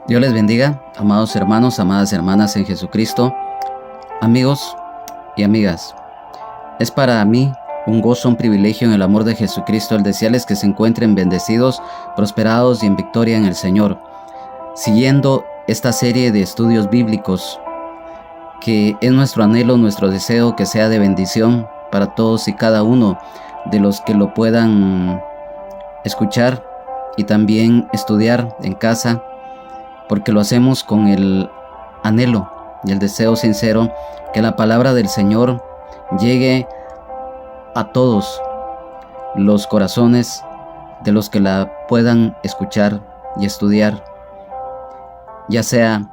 Dios les bendiga, amados hermanos, amadas hermanas en Jesucristo, amigos y amigas. Es para mí un gozo, un privilegio en el amor de Jesucristo el desearles que se encuentren bendecidos, prosperados y en victoria en el Señor, siguiendo esta serie de estudios bíblicos que es nuestro anhelo, nuestro deseo que sea de bendición para todos y cada uno de los que lo puedan escuchar y también estudiar en casa, porque lo hacemos con el anhelo y el deseo sincero que la palabra del Señor llegue a todos los corazones de los que la puedan escuchar y estudiar, ya sea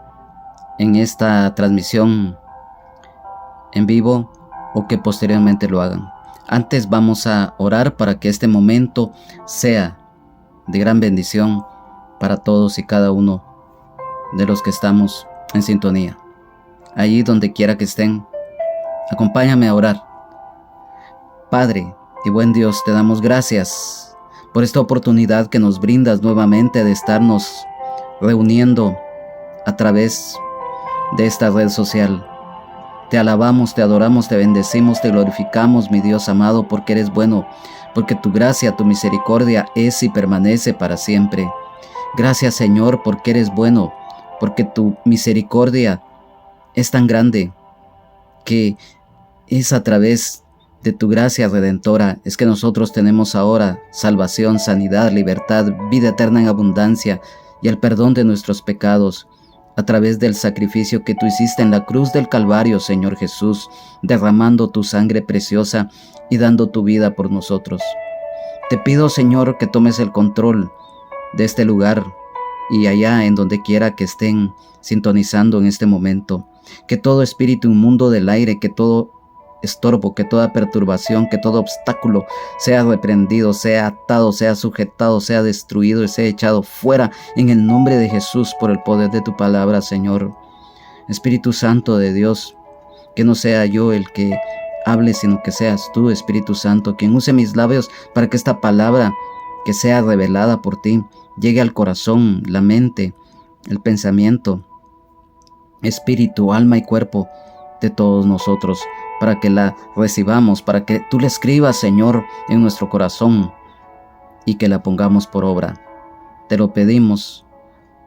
en esta transmisión en vivo o que posteriormente lo hagan. Antes vamos a orar para que este momento sea de gran bendición para todos y cada uno de los que estamos en sintonía. Allí donde quiera que estén, acompáñame a orar. Padre y buen Dios, te damos gracias por esta oportunidad que nos brindas nuevamente de estarnos reuniendo a través de esta red social. Te alabamos, te adoramos, te bendecimos, te glorificamos, mi Dios amado, porque eres bueno, porque tu gracia, tu misericordia es y permanece para siempre. Gracias, Señor, porque eres bueno, porque tu misericordia es tan grande que es a través de tu gracia redentora es que nosotros tenemos ahora salvación, sanidad, libertad, vida eterna en abundancia y el perdón de nuestros pecados a través del sacrificio que tú hiciste en la cruz del Calvario, Señor Jesús, derramando tu sangre preciosa y dando tu vida por nosotros. Te pido, Señor, que tomes el control de este lugar y allá en donde quiera que estén sintonizando en este momento, que todo espíritu inmundo del aire, que todo estorbo, que toda perturbación, que todo obstáculo sea reprendido, sea atado, sea sujetado, sea destruido y sea echado fuera en el nombre de Jesús por el poder de tu palabra, Señor. Espíritu Santo de Dios, que no sea yo el que hable, sino que seas tú, Espíritu Santo, quien use mis labios para que esta palabra que sea revelada por ti llegue al corazón, la mente, el pensamiento, espíritu, alma y cuerpo de todos nosotros, para que la recibamos, para que tú la escribas, Señor, en nuestro corazón y que la pongamos por obra. Te lo pedimos,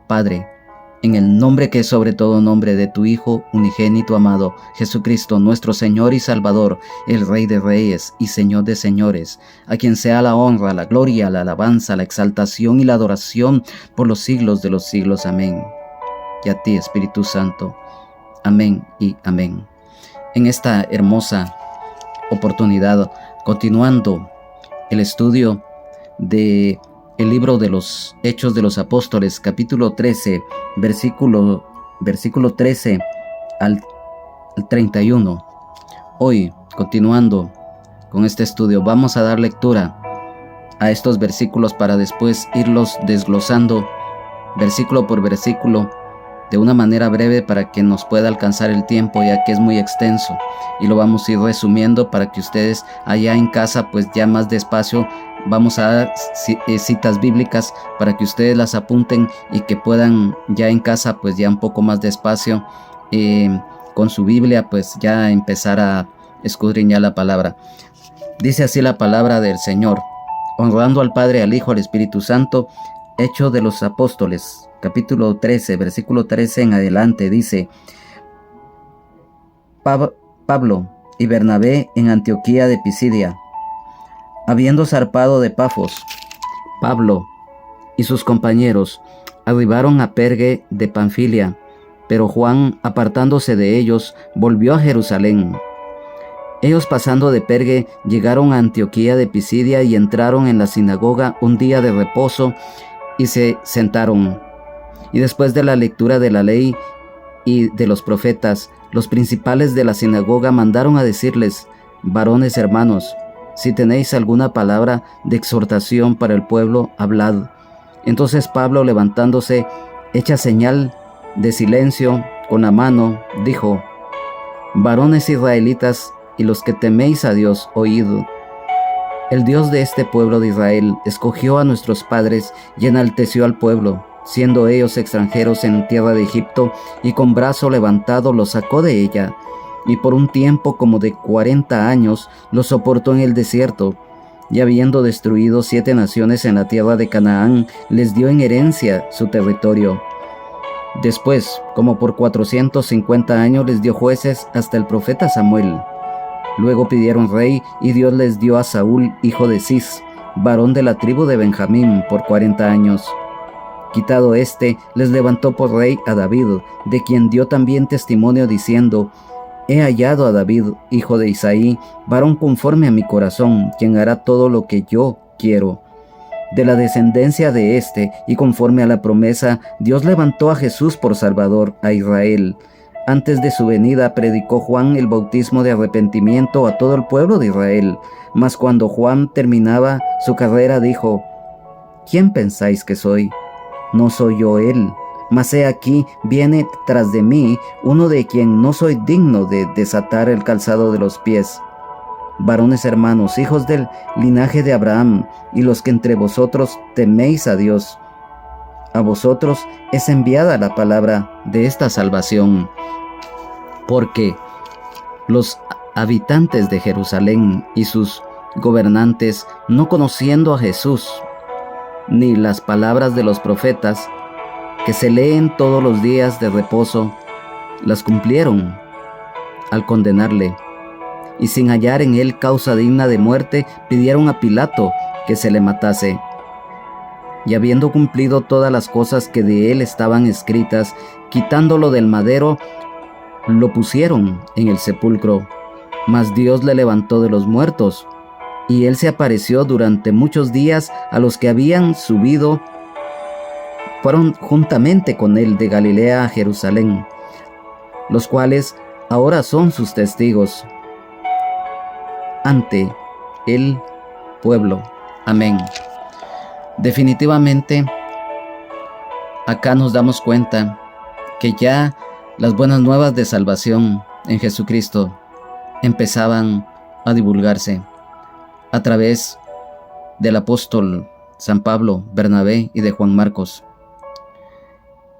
Padre, en el nombre que es sobre todo nombre de tu Hijo unigénito amado, Jesucristo, nuestro Señor y Salvador, el Rey de Reyes y Señor de Señores, a quien sea la honra, la gloria, la alabanza, la exaltación y la adoración por los siglos de los siglos. Amén. Y a ti, Espíritu Santo. Amén y amén. En esta hermosa oportunidad, continuando el estudio de el libro de los Hechos de los Apóstoles, capítulo 13, versículo 13 al 31. Hoy, continuando con este estudio, vamos a dar lectura a estos versículos para después irlos desglosando versículo por versículo de una manera breve para que nos pueda alcanzar el tiempo, ya que es muy extenso, y lo vamos a ir resumiendo para que ustedes allá en casa pues ya más despacio vamos a dar citas bíblicas para que ustedes las apunten y que puedan ya en casa pues ya un poco más despacio con su Biblia pues ya empezar a escudriñar la palabra. Dice así la palabra del Señor: honrando al Padre, al Hijo, al Espíritu Santo. Hechos de los Apóstoles, capítulo 13, versículo 13 en adelante, dice: Pablo y Bernabé en Antioquía de Pisidia. Habiendo zarpado de Pafos, Pablo y sus compañeros arribaron a Perge de Panfilia, pero Juan, apartándose de ellos, volvió a Jerusalén. Ellos, pasando de Perge, llegaron a Antioquía de Pisidia y entraron en la sinagoga un día de reposo y se sentaron. Y después de la lectura de la ley y de los profetas, los principales de la sinagoga mandaron a decirles: varones hermanos, si tenéis alguna palabra de exhortación para el pueblo, hablad. Entonces Pablo, levantándose, hecha señal de silencio con la mano, dijo: varones israelitas y los que teméis a Dios, oíd. El Dios de este pueblo de Israel escogió a nuestros padres y enalteció al pueblo, siendo ellos extranjeros en tierra de Egipto, y con brazo levantado los sacó de ella, y por un tiempo como de 40 años los soportó en el desierto, y habiendo destruido 7 naciones en la tierra de Canaán, les dio en herencia su territorio. Después, como por 450 años les dio jueces hasta el profeta Samuel. Luego pidieron rey, y Dios les dio a Saúl, hijo de Cis, varón de la tribu de Benjamín, por 40 años. Quitado éste, les levantó por rey a David, de quien dio también testimonio diciendo: He hallado a David, hijo de Isaí, varón conforme a mi corazón, quien hará todo lo que yo quiero. De la descendencia de éste, y conforme a la promesa, Dios levantó a Jesús por Salvador a Israel. Antes de su venida predicó Juan el bautismo de arrepentimiento a todo el pueblo de Israel. Mas cuando Juan terminaba su carrera dijo: ¿Quién pensáis que soy? No soy yo él, mas he aquí viene tras de mí uno de quien no soy digno de desatar el calzado de los pies. Varones hermanos, hijos del linaje de Abraham, y los que entre vosotros teméis a Dios, a vosotros es enviada la palabra de esta salvación. Porque los habitantes de Jerusalén y sus gobernantes, no conociendo a Jesús, ni las palabras de los profetas, que se leen todos los días de reposo, las cumplieron al condenarle, y sin hallar en él causa digna de muerte, pidieron a Pilato que se le matase. Y habiendo cumplido todas las cosas que de él estaban escritas, quitándolo del madero, lo pusieron en el sepulcro. Mas Dios le levantó de los muertos, y él se apareció durante muchos días a los que habían subido, fueron juntamente con él de Galilea a Jerusalén, los cuales ahora son sus testigos ante el pueblo. Amén. Definitivamente, acá nos damos cuenta que ya las buenas nuevas de salvación en Jesucristo empezaban a divulgarse a través del apóstol San Pablo, Bernabé y de Juan Marcos.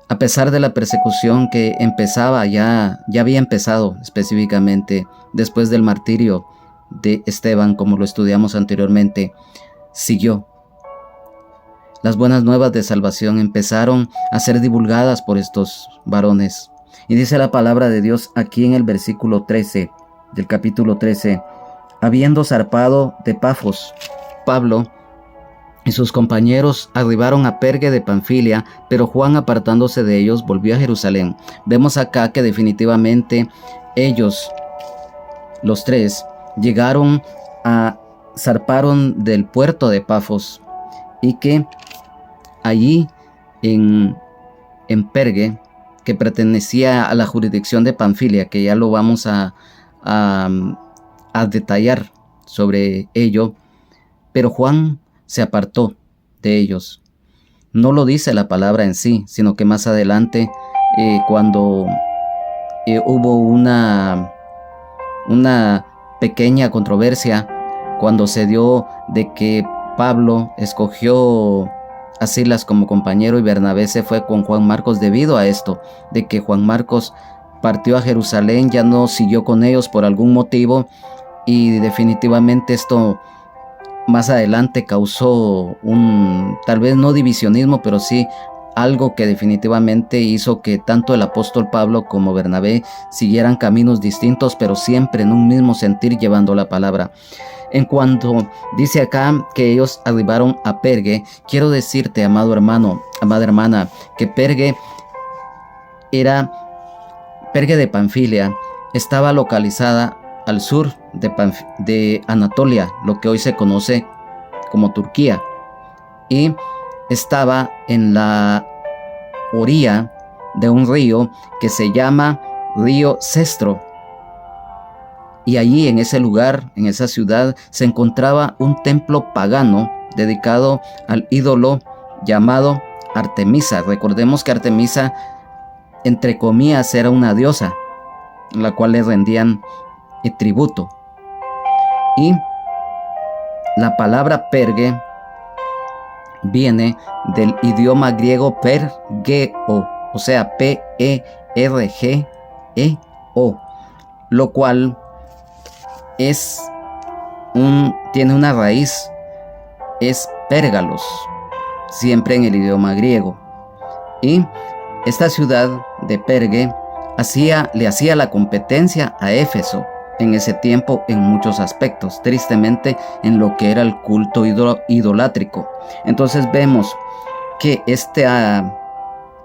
A pesar de la persecución que empezaba, ya había empezado específicamente después del martirio de Esteban, como lo estudiamos anteriormente, siguió. Las buenas nuevas de salvación empezaron a ser divulgadas por estos varones. Y dice la palabra de Dios aquí en el versículo 13 del capítulo 13: habiendo zarpado de Pafos, Pablo y sus compañeros arribaron a Perge de Panfilia, pero Juan, apartándose de ellos, volvió a Jerusalén. Vemos acá que definitivamente ellos, los tres, zarparon del puerto de Pafos, y que allí en Perge, que pertenecía a la jurisdicción de Panfilia, que ya lo vamos a detallar sobre ello, pero Juan se apartó de ellos. No lo dice la palabra en sí, sino que más adelante, cuando hubo una pequeña controversia, cuando se dio de que Pablo escogió a Silas como compañero y Bernabé se fue con Juan Marcos, debido a esto, de que Juan Marcos partió a Jerusalén, ya no siguió con ellos por algún motivo, y definitivamente esto más adelante causó tal vez no divisionismo, pero sí algo que definitivamente hizo que tanto el apóstol Pablo como Bernabé siguieran caminos distintos, pero siempre en un mismo sentir, llevando la palabra. En cuanto dice acá que ellos arribaron a Perge, quiero decirte, amado hermano, amada hermana, que Perge de Panfilia estaba localizada al sur de Anatolia, lo que hoy se conoce como Turquía, y estaba en la orilla de un río que se llama Río Cestro. Y allí, en ese lugar, en esa ciudad, se encontraba un templo pagano dedicado al ídolo llamado Artemisa. Recordemos que Artemisa, entre comillas, era una diosa, la cual le rendían tributo. Y la palabra Perge viene del idioma griego pergeo, o sea, P-E-R-G-E-O, lo cual tiene una raíz, es pérgalos, siempre en el idioma griego. Y esta ciudad de Perge le hacía la competencia a Éfeso en ese tiempo en muchos aspectos, tristemente en lo que era el culto idolátrico. Entonces vemos que esta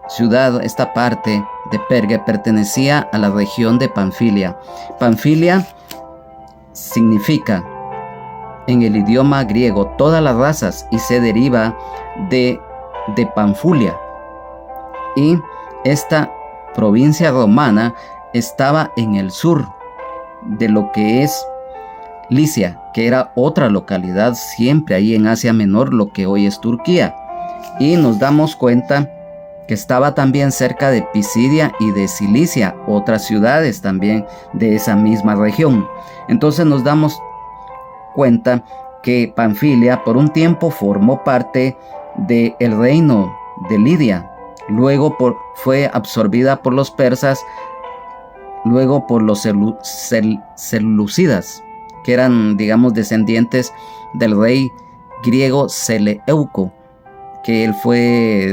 ciudad, esta parte de Perge, pertenecía a la región de Panfilia. Panfilia significa en el idioma griego todas las razas y se deriva de Panfulia. Y esta provincia romana estaba en el sur de lo que es Licia, que era otra localidad siempre ahí en Asia Menor, lo que hoy es Turquía. Y nos damos cuenta que estaba también cerca de Pisidia y de Cilicia, otras ciudades también de esa misma región. Entonces nos damos cuenta que Panfilia por un tiempo formó parte del reino de Lidia. Luego fue absorbida por los persas, luego por los seleucidas, que eran, digamos, descendientes del rey griego Seleuco, que él fue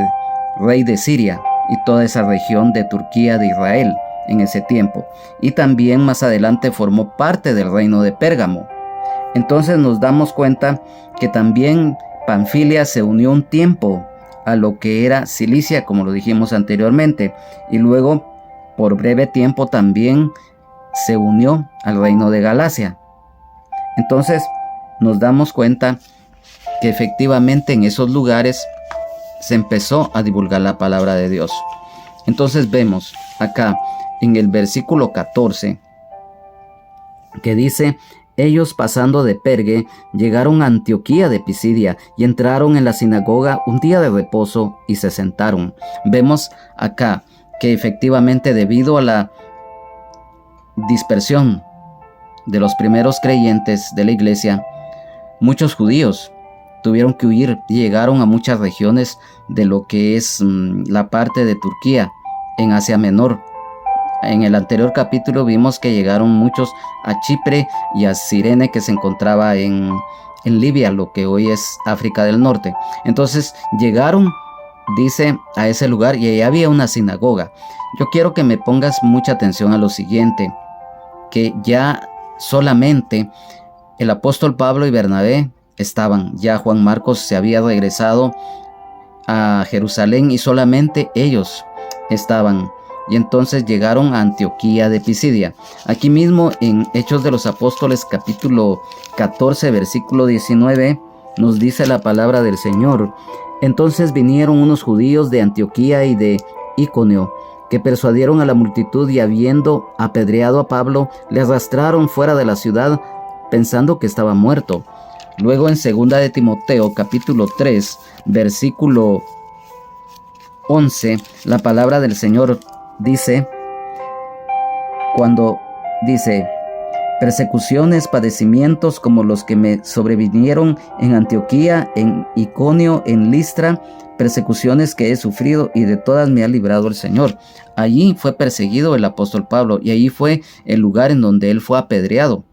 rey de Siria y toda esa región de Turquía, de Israel en ese tiempo. Y también más adelante formó parte del reino de Pérgamo. Entonces nos damos cuenta que también Panfilia se unió un tiempo a lo que era Cilicia, como lo dijimos anteriormente, y luego por breve tiempo también se unió al reino de Galacia. Entonces nos damos cuenta que efectivamente en esos lugares se empezó a divulgar la palabra de Dios. Entonces vemos acá en el versículo 14 que dice: ellos, pasando de Perge, llegaron a Antioquía de Pisidia y entraron en la sinagoga un día de reposo y se sentaron. Vemos acá que efectivamente, debido a la dispersión de los primeros creyentes de la iglesia, muchos judíos tuvieron que huir y llegaron a muchas regiones de lo que es la parte de Turquía en Asia Menor. En el anterior capítulo vimos que llegaron muchos a Chipre y a Cirene, que se encontraba en Libia, lo que hoy es África del Norte. Entonces llegaron, dice, a ese lugar y ahí había una sinagoga. Yo quiero que me pongas mucha atención a lo siguiente, que ya solamente el apóstol Pablo y Bernabé estaban, ya Juan Marcos se había regresado a Jerusalén y solamente ellos estaban. Y entonces llegaron a Antioquía de Pisidia. Aquí mismo en Hechos de los Apóstoles capítulo 14 versículo 19 nos dice la palabra del Señor: entonces vinieron unos judíos de Antioquía y de Iconio, que persuadieron a la multitud y habiendo apedreado a Pablo, le arrastraron fuera de la ciudad pensando que estaba muerto. Luego en 2 de Timoteo capítulo 3 versículo 11 la palabra del Señor dice, cuando dice: persecuciones, padecimientos como los que me sobrevinieron en Antioquía, en Iconio, en Listra, persecuciones que he sufrido y de todas me ha librado el Señor. Allí fue perseguido el apóstol Pablo y allí fue el lugar en donde él fue apedreado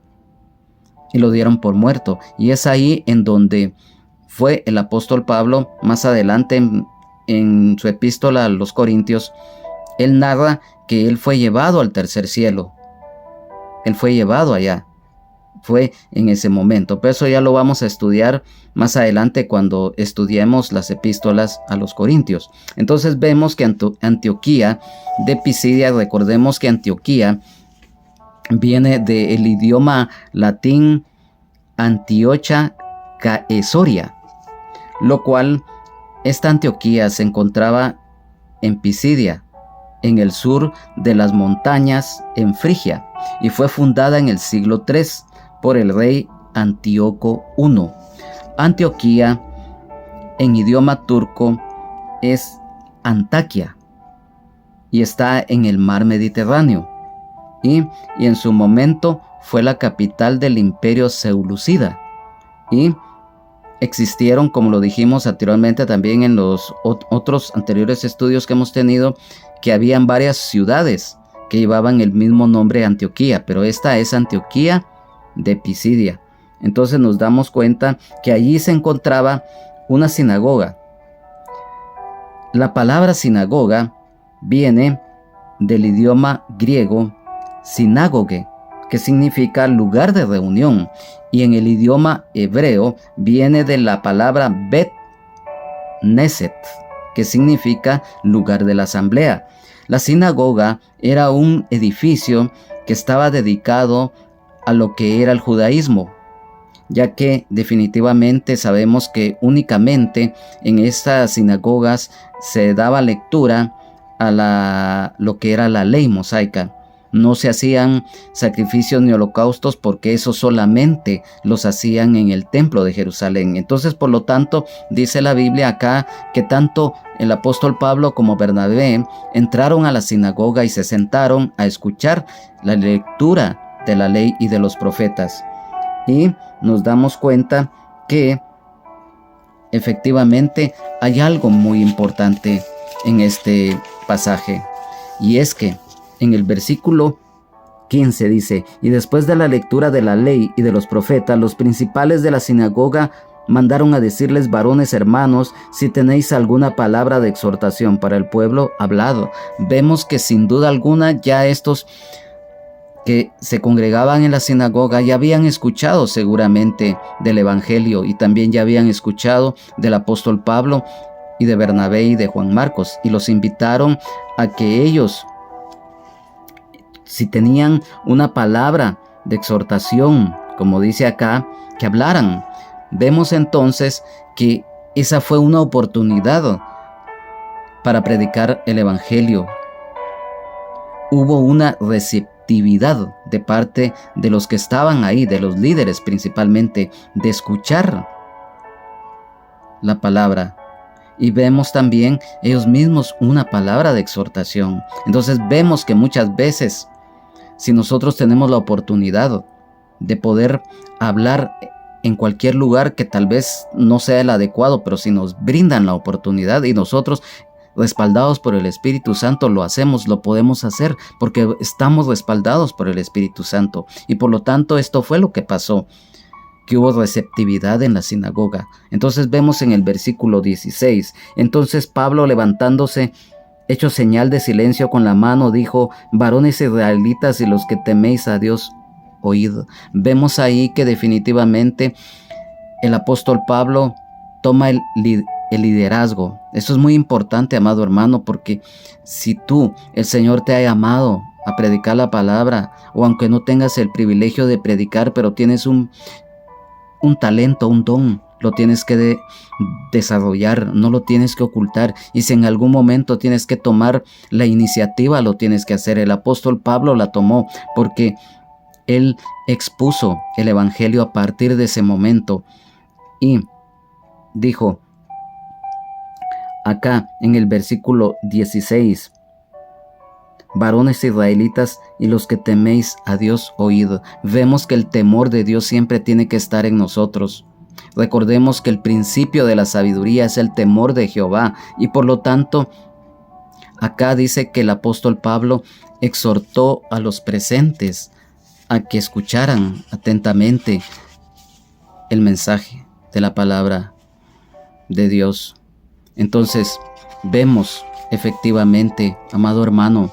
y lo dieron por muerto. Y es ahí en donde fue el apóstol Pablo más adelante en su epístola a los Corintios. Él narra que él fue llevado al tercer cielo. Él fue llevado allá. Fue en ese momento. Pero eso ya lo vamos a estudiar más adelante cuando estudiemos las epístolas a los Corintios. Entonces vemos que Antioquía de Pisidia, recordemos que Antioquía viene del idioma latín Antiocha Caesoria, lo cual esta Antioquía se encontraba en Pisidia, en el sur de las montañas en Frigia, y fue fundada en el siglo III por el rey Antíoco I. Antioquía en idioma turco es Antaquia y está en el mar Mediterráneo y en su momento fue la capital del imperio Seleucida, y existieron, como lo dijimos anteriormente también en los otros anteriores estudios que hemos tenido, que habían varias ciudades que llevaban el mismo nombre, Antioquía, pero esta es Antioquía de Pisidia. Entonces nos damos cuenta que allí se encontraba una sinagoga. La palabra sinagoga viene del idioma griego sinagoge, que significa lugar de reunión, y en el idioma hebreo viene de la palabra Bet Neset, que significa lugar de la asamblea. La sinagoga era un edificio que estaba dedicado a lo que era el judaísmo, ya que definitivamente sabemos que únicamente en estas sinagogas se daba lectura a lo que era la ley mosaica. No se hacían sacrificios ni holocaustos, porque eso solamente los hacían en el templo de Jerusalén. Entonces, por lo tanto, dice la Biblia acá que tanto el apóstol Pablo como Bernabé entraron a la sinagoga y se sentaron a escuchar la lectura de la ley y de los profetas. Y nos damos cuenta que efectivamente hay algo muy importante en este pasaje, y es que en el versículo 15 dice: y después de la lectura de la ley y de los profetas, los principales de la sinagoga mandaron a decirles: varones hermanos, si tenéis alguna palabra de exhortación para el pueblo, hablad. Vemos que sin duda alguna ya estos que se congregaban en la sinagoga ya habían escuchado seguramente del evangelio, y también ya habían escuchado del apóstol Pablo y de Bernabé y de Juan Marcos, y los invitaron a que ellos, si tenían una palabra de exhortación, como dice acá, que hablaran. Vemos entonces que esa fue una oportunidad para predicar el evangelio. Hubo una receptividad de parte de los que estaban ahí, de los líderes principalmente, de escuchar la palabra. Y vemos también ellos mismos una palabra de exhortación. Entonces vemos que muchas veces, si nosotros tenemos la oportunidad de poder hablar en cualquier lugar que tal vez no sea el adecuado, pero si nos brindan la oportunidad y nosotros, respaldados por el Espíritu Santo, lo hacemos, lo podemos hacer porque estamos respaldados por el Espíritu Santo. Y por lo tanto esto fue lo que pasó, que hubo receptividad en la sinagoga. Entonces vemos en el versículo 16: entonces Pablo, levantándose, hecho señal de silencio con la mano, dijo: varones israelitas y los que teméis a Dios, oíd. Vemos ahí que definitivamente el apóstol Pablo toma el liderazgo. Eso es muy importante, amado hermano, porque si el Señor te ha llamado a predicar la palabra, o aunque no tengas el privilegio de predicar, pero tienes un talento, un don, lo tienes que desarrollar, no lo tienes que ocultar. Y si en algún momento tienes que tomar la iniciativa, lo tienes que hacer. El apóstol Pablo la tomó porque él expuso el evangelio a partir de ese momento. Y dijo acá en el versículo 16: varones israelitas y los que teméis a Dios, oíd. Vemos que el temor de Dios siempre tiene que estar en nosotros. Recordemos que el principio de la sabiduría es el temor de Jehová, y por lo tanto acá dice que el apóstol Pablo exhortó a los presentes a que escucharan atentamente el mensaje de la palabra de Dios. Entonces vemos efectivamente, amado hermano,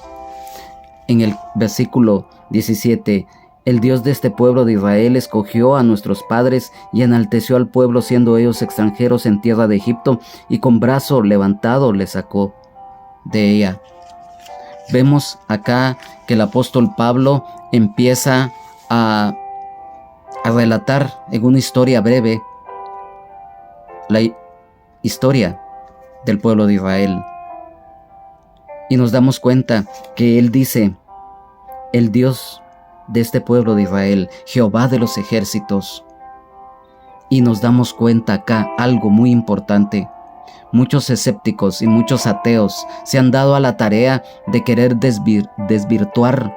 en el versículo 17: el Dios de este pueblo de Israel escogió a nuestros padres y enalteció al pueblo, siendo ellos extranjeros en tierra de Egipto, y con brazo levantado les sacó de ella. Vemos acá que el apóstol Pablo empieza a relatar en una historia breve la historia del pueblo de Israel. Y nos damos cuenta que él dice: el Dios de este pueblo de Israel, Jehová de los ejércitos. Y nos damos cuenta acá algo muy importante. Muchos escépticos y muchos ateos se han dado a la tarea de querer desvirtuar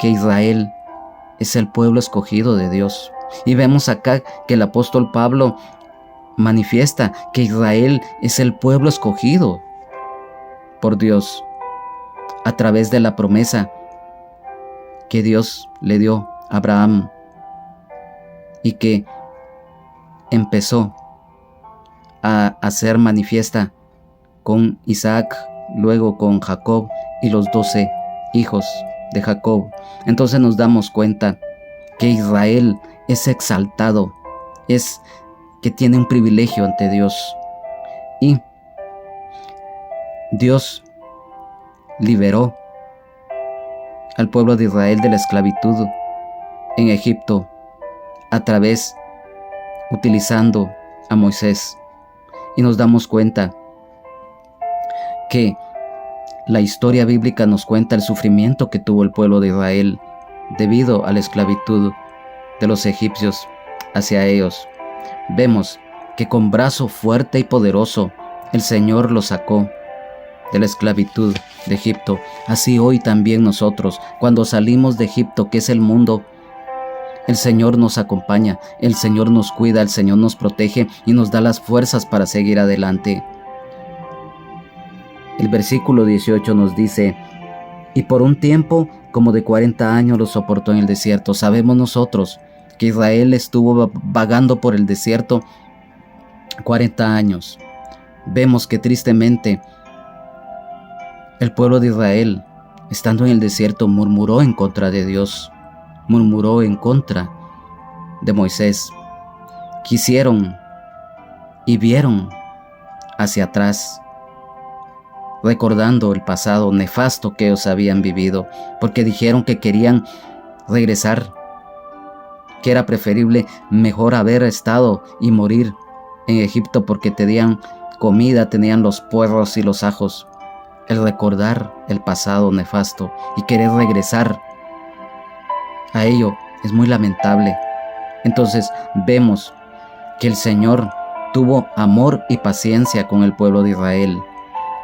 que Israel es el pueblo escogido de Dios. Y vemos acá que el apóstol Pablo manifiesta que Israel es el pueblo escogido por Dios a través de la promesa que Dios le dio a Abraham y que empezó a hacer manifiesta con Isaac, luego con Jacob y los 12 hijos de Jacob. Entonces nos damos cuenta que Israel es exaltado, es que tiene un privilegio ante Dios. Y Dios liberó al pueblo de Israel de la esclavitud en Egipto utilizando a Moisés. Y nos damos cuenta que la historia bíblica nos cuenta el sufrimiento que tuvo el pueblo de Israel debido a la esclavitud de los egipcios hacia ellos. Vemos que con brazo fuerte y poderoso el Señor los sacó de la esclavitud de Egipto. Así hoy también nosotros, cuando salimos de Egipto, que es el mundo, el Señor nos acompaña, el Señor nos cuida, el Señor nos protege y nos da las fuerzas para seguir adelante. El versículo 18 nos dice: y por un tiempo como de 40 años lo soportó en el desierto. Sabemos nosotros que Israel estuvo vagando por el desierto 40 años. Vemos que tristemente el pueblo de Israel, estando en el desierto, murmuró en contra de Dios, murmuró en contra de Moisés. Quisieron y vieron hacia atrás, recordando el pasado nefasto que ellos habían vivido, porque dijeron que querían regresar, que era preferible mejor haber estado y morir en Egipto porque tenían comida, tenían los puerros y los ajos. El recordar el pasado nefasto y querer regresar a ello es muy lamentable. Entonces vemos que el Señor tuvo amor y paciencia con el pueblo de Israel.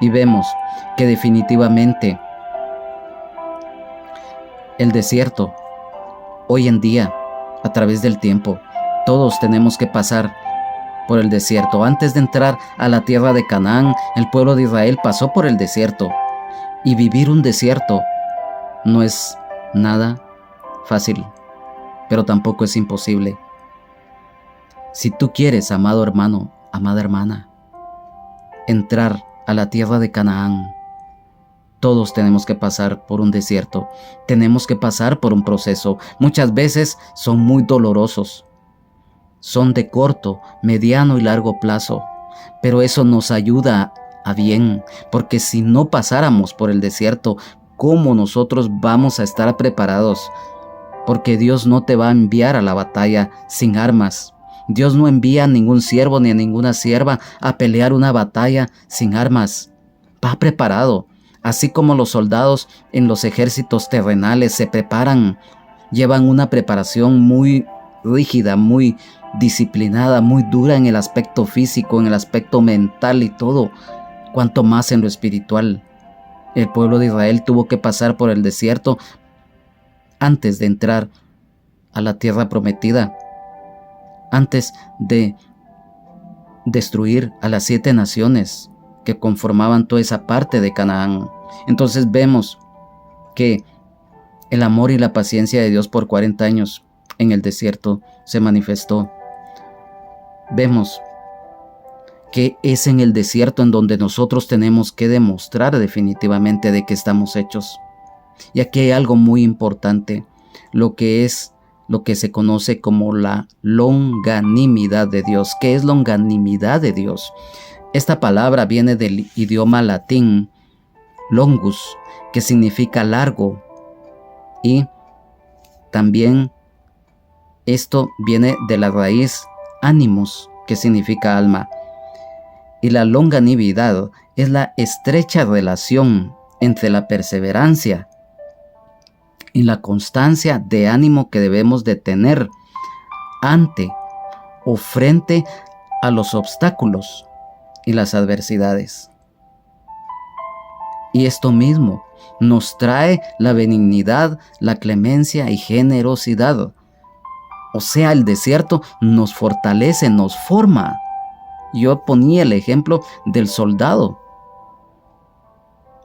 Y vemos que definitivamente el desierto, hoy en día, a través del tiempo, todos tenemos que pasar por el desierto. Antes de entrar a la tierra de Canaán, el pueblo de Israel pasó por el desierto. Y vivir un desierto no es nada fácil, pero tampoco es imposible. Si tú quieres, amado hermano, amada hermana, entrar a la tierra de Canaán, todos tenemos que pasar por un desierto, tenemos que pasar por un proceso. Muchas veces son muy dolorosos, son de corto, mediano y largo plazo, pero eso nos ayuda a bien, porque si no pasáramos por el desierto, ¿cómo nosotros vamos a estar preparados? Porque Dios no te va a enviar a la batalla sin armas. Dios no envía a ningún siervo ni a ninguna sierva a pelear una batalla sin armas. Va preparado, así como los soldados en los ejércitos terrenales se preparan, llevan una preparación muy rígida, muy disciplinada, muy dura en el aspecto físico, en el aspecto mental y todo, cuanto más en lo espiritual. El pueblo de Israel tuvo que pasar por el desierto antes de entrar a la tierra prometida, antes de destruir a las 7 naciones que conformaban toda esa parte de Canaán. Entonces vemos que el amor y la paciencia de Dios por 40 años en el desierto se manifestó. Vemos que es en el desierto en donde nosotros tenemos que demostrar definitivamente de qué estamos hechos. Y aquí hay algo muy importante, lo que se conoce como la longanimidad de Dios. ¿Qué es longanimidad de Dios? Esta palabra viene del idioma latín longus, que significa largo, y también esto viene de la raíz animus, que significa alma. Y la longanimidad es la estrecha relación entre la perseverancia y la constancia de ánimo que debemos de tener ante o frente a los obstáculos y las adversidades. Y esto mismo nos trae la benignidad, la clemencia y generosidad O sea, el desierto nos fortalece, nos forma. Yo ponía el ejemplo del soldado.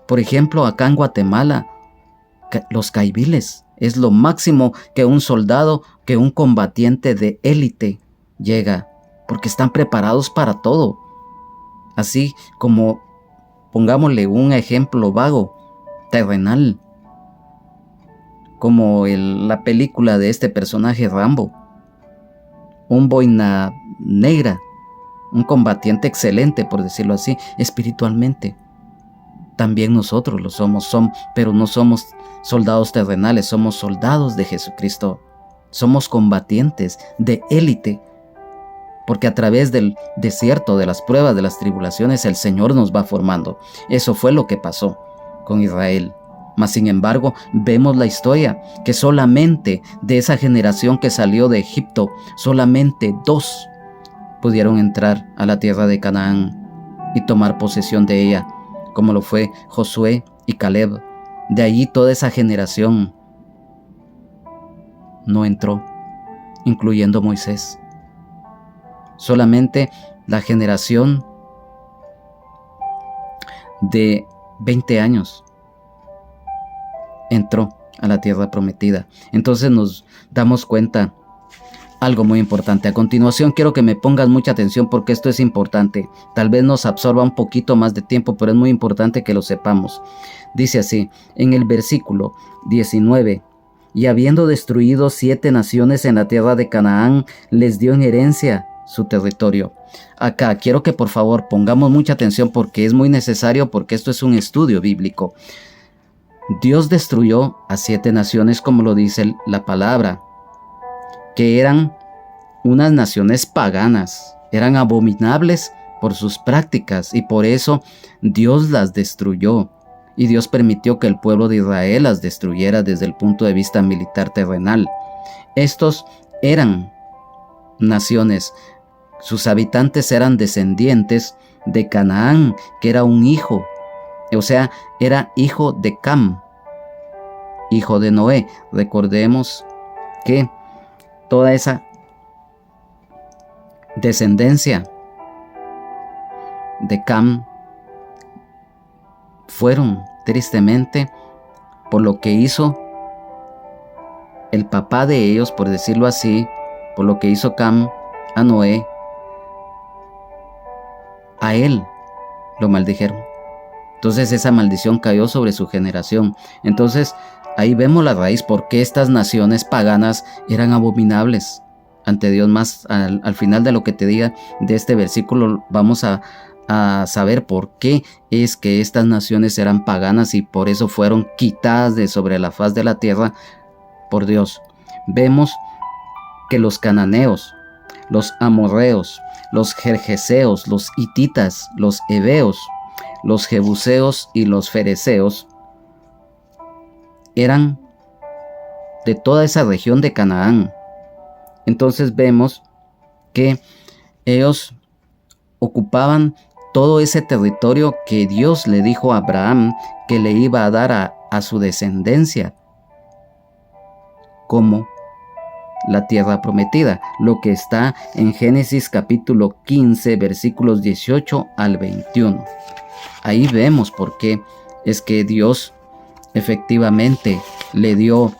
Por ejemplo, acá en Guatemala, los caiviles es lo máximo que un soldado, que un combatiente de élite llega, porque están preparados para todo. Así como, pongámosle un ejemplo vago, terrenal, como la película de este personaje Rambo, un boina negra, un combatiente excelente, por decirlo así, espiritualmente. También nosotros lo somos, pero no somos soldados terrenales, somos soldados de Jesucristo. Somos combatientes de élite, porque a través del desierto, de las pruebas, de las tribulaciones, el Señor nos va formando. Eso fue lo que pasó con Israel. Mas sin embargo, vemos la historia, que solamente de esa generación que salió de Egipto, solamente 2 pudieron entrar a la tierra de Canaán y tomar posesión de ella, como lo fue Josué y Caleb. De allí toda esa generación no entró, incluyendo Moisés. Solamente la generación de 20 años entró a la tierra prometida. Entonces nos damos cuenta algo muy importante. A continuación quiero que me pongas mucha atención porque esto es importante. Tal vez nos absorba un poquito más de tiempo, pero es muy importante que lo sepamos. Dice así, en el versículo 19, y habiendo destruido 7 naciones en la tierra de Canaán, les dio en herencia su territorio. Acá quiero que por favor pongamos mucha atención porque es muy necesario, porque esto es un estudio bíblico. Dios destruyó a 7 naciones, como lo dice la palabra, que eran unas naciones paganas, eran abominables por sus prácticas y por eso Dios las destruyó. Y Dios permitió que el pueblo de Israel las destruyera desde el punto de vista militar terrenal. Estos eran naciones, sus habitantes eran descendientes de Canaán, que era un hijo, o sea, era hijo de Cam, hijo de Noé. Recordemos que toda esa descendencia de Cam fueron tristemente por lo que hizo el papá de ellos, por decirlo así, por lo que hizo Cam a Noé. A él lo maldijeron. Entonces esa maldición cayó sobre su generación. Entonces ahí vemos la raíz, por qué estas naciones paganas eran abominables ante Dios. Más al final de lo que te diga de este versículo vamos a saber por qué es que estas naciones eran paganas y por eso fueron quitadas de sobre la faz de la tierra por Dios. Vemos que los cananeos, los amorreos, los gergeseos, los hititas, los heveos, los jebuseos y los fereceos eran de toda esa región de Canaán. Entonces vemos que ellos ocupaban todo ese territorio que Dios le dijo a Abraham que le iba a dar a su descendencia como la tierra prometida, lo que está en Génesis capítulo 15 versículos 18 al 21. Ahí vemos por qué es que Dios efectivamente le dio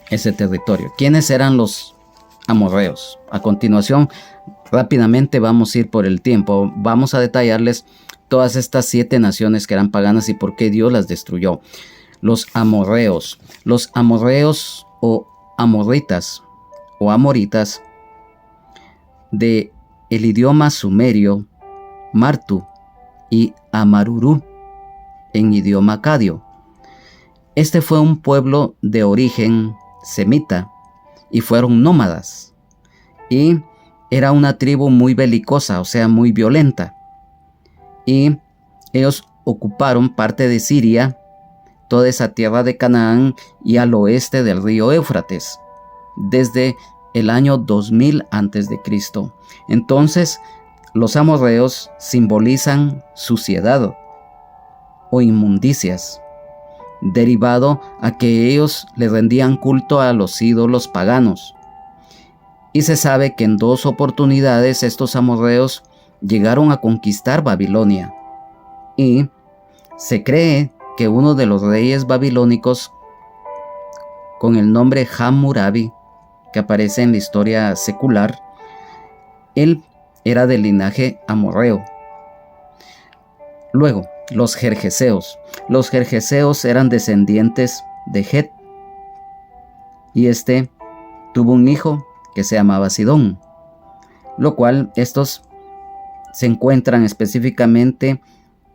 ese territorio. ¿Quiénes eran los amorreos? A continuación, rápidamente vamos a ir por el tiempo. Vamos a detallarles todas estas 7 naciones que eran paganas y por qué Dios las destruyó. Los amorreos. Los amorreos o amorritas o amoritas, de el idioma sumerio, Martu, y Amarurú en idioma acadio. Este fue un pueblo de origen semita y fueron nómadas. Y era una tribu muy belicosa, o sea, muy violenta. Y ellos ocuparon parte de Siria, toda esa tierra de Canaán y al oeste del río Éufrates, desde el año 2000 a.C. Entonces, los amorreos simbolizan suciedad o inmundicias, derivado a que ellos le rendían culto a los ídolos paganos. Y se sabe que en 2 oportunidades estos amorreos llegaron a conquistar Babilonia. Y se cree que uno de los reyes babilónicos, con el nombre Hammurabi, que aparece en la historia secular, él era del linaje amorreo. Luego, los jerjeseos. Los jerjeseos eran descendientes de Het, y este tuvo un hijo que se llamaba Sidón, lo cual estos se encuentran específicamente,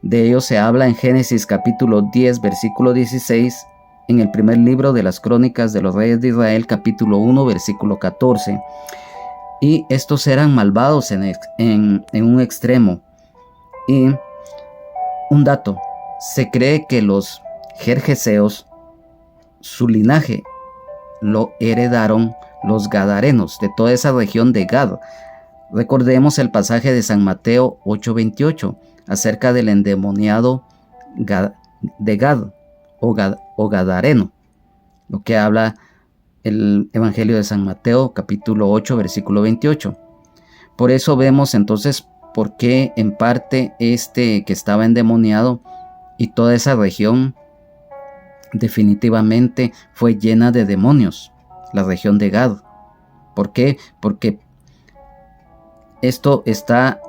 de ellos se habla en Génesis capítulo 10, versículo 16, en el primer libro de las Crónicas de los Reyes de Israel, capítulo 1, versículo 14. Y estos eran malvados en un extremo. Y un dato, se cree que los jerjeseos, su linaje lo heredaron los gadarenos de toda esa región de Gad. Recordemos el pasaje de San Mateo 8:28 acerca del endemoniado de Gad o gadareno, lo que habla el Evangelio de San Mateo capítulo 8 versículo 28. Por eso vemos entonces por qué en parte que estaba endemoniado y toda esa región definitivamente fue llena de demonios, la región de Gad. ¿Por qué? Porque esto está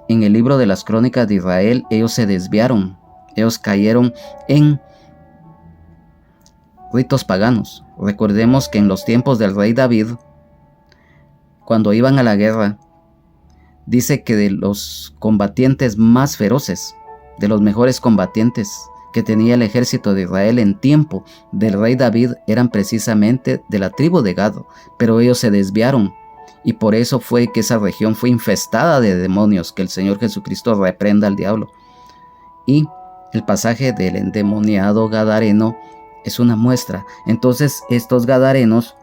en el libro de las Crónicas de Israel. Ellos se desviaron, ellos cayeron en ritos paganos. Recordemos que en los tiempos del rey David, cuando iban a la guerra, dice que de los combatientes más feroces, de los mejores combatientes que tenía el ejército de Israel en tiempo del rey David, eran precisamente de la tribu de Gad, pero ellos se desviaron, y por eso fue que esa región fue infestada de demonios. Que el Señor Jesucristo reprenda al diablo. Y el pasaje del endemoniado gadareno es una muestra. Entonces estos gadarenos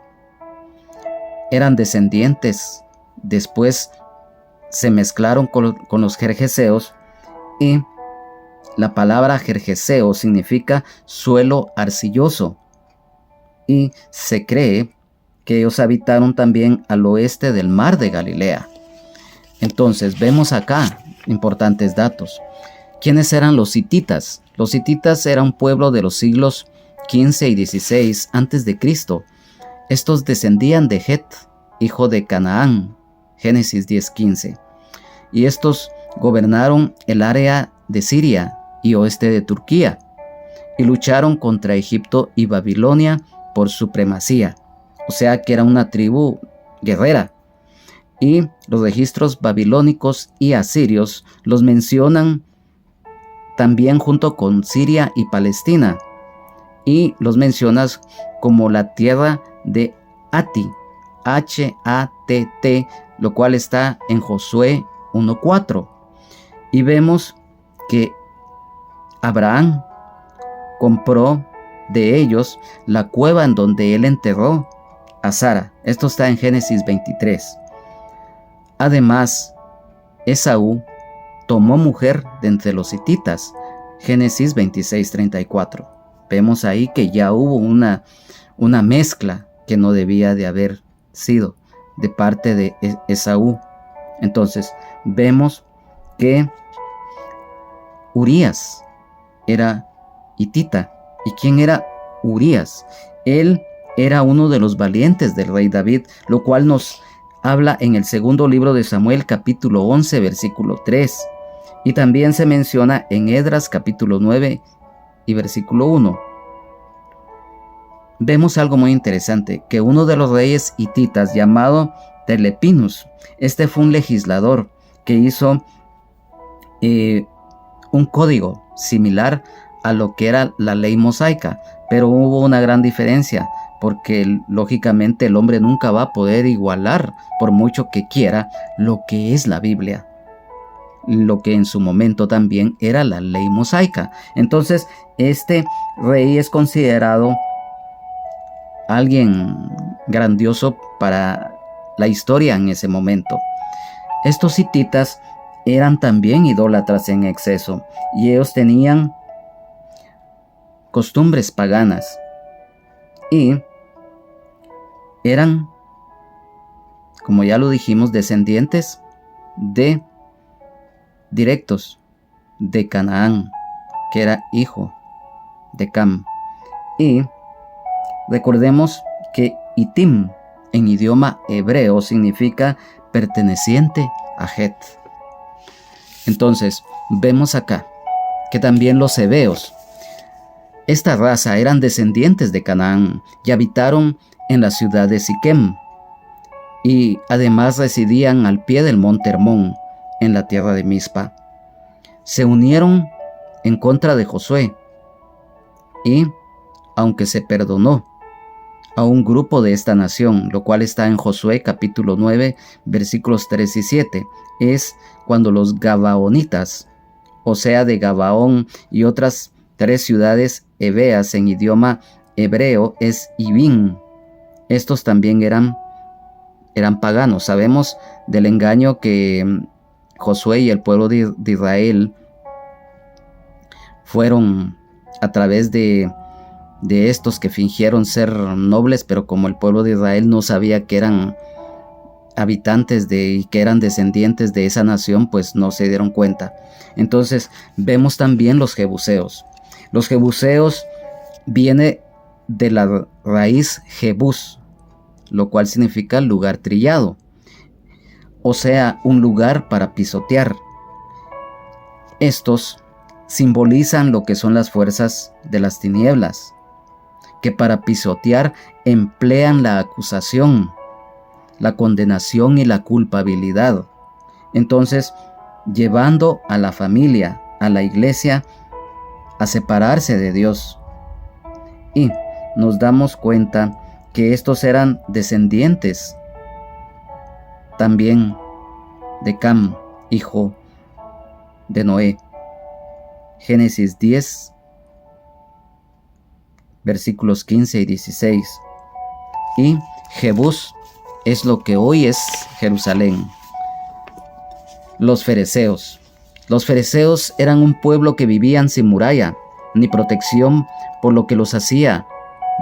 eran descendientes, después se mezclaron con los jerjeseos, y la palabra jerjeseo significa suelo arcilloso, y se cree que ellos habitaron también al oeste del mar de Galilea. Entonces vemos acá importantes datos. ¿Quiénes eran los hititas? Los hititas eran un pueblo de los siglos 15 y 16 antes de Cristo. Estos descendían de Het, hijo de Canaán, Génesis 10:15. Y estos gobernaron el área de Siria y oeste de Turquía, y lucharon contra Egipto y Babilonia por supremacía. O sea que era una tribu guerrera. Y los registros babilónicos y asirios los mencionan también junto con Siria y Palestina, y los mencionas como la tierra de Hatti, H-A-T-T, lo cual está en Josué 1:4. Y vemos que Abraham compró de ellos la cueva en donde él enterró a Sara. Esto está en Génesis 23. Además, Esaú tomó mujer de entre los hititas, Génesis 26:34. Vemos ahí que ya hubo una mezcla que no debía de haber sido de parte de Esaú. Entonces, vemos que Urías era hitita. ¿Y quién era Urías? Él era uno de los valientes del rey David, lo cual nos habla en el segundo libro de Samuel, capítulo 11, versículo 3. Y también se menciona en Esdras, capítulo 9 y versículo 1. Vemos algo muy interesante, que uno de los reyes hititas, llamado Telepinus, este fue un legislador que hizo un código similar a lo que era la ley mosaica, pero hubo una gran diferencia, porque lógicamente el hombre nunca va a poder igualar, por mucho que quiera, lo que es la Biblia, lo que en su momento también era la ley mosaica. Entonces este rey es considerado alguien grandioso para la historia en ese momento. Estos hititas eran también idólatras en exceso, y ellos tenían costumbres paganas y eran como ya lo dijimos, descendientes directos de Canaán, que era hijo de Cam. Y recordemos que Itim en idioma hebreo significa perteneciente a Het. Entonces, vemos acá que también los heveos, esta raza, eran descendientes de Canaán y habitaron en la ciudad de Siquem, y además residían al pie del monte Hermón, en la tierra de Mizpa. Se unieron en contra de Josué, y aunque se perdonó a un grupo de esta nación, lo cual está en Josué capítulo 9, versículos 3 y 7, es cuando los Gabaonitas, o sea de Gabaón y otras 3 ciudades heveas en idioma hebreo es Ibín. Estos también eran paganos. Sabemos del engaño que Josué y el pueblo de Israel fueron a través de estos que fingieron ser nobles, pero como el pueblo de Israel no sabía que eran habitantes y que eran descendientes de esa nación, pues no se dieron cuenta. Entonces vemos también los jebuseos. Los jebuseos viene de la raíz jebús, lo cual significa lugar trillado, o sea, un lugar para pisotear. Estos simbolizan lo que son las fuerzas de las tinieblas, que para pisotear emplean la acusación, la condenación y la culpabilidad. Entonces, llevando a la familia, a la iglesia, a separarse de Dios. Y nos damos cuenta que estos eran descendientes también de Cam, hijo de Noé. Génesis 10, versículos 15 y 16. Y Jebús es lo que hoy es Jerusalén. Los fereceos. Los fereceos eran un pueblo que vivían sin muralla ni protección, por lo que los hacía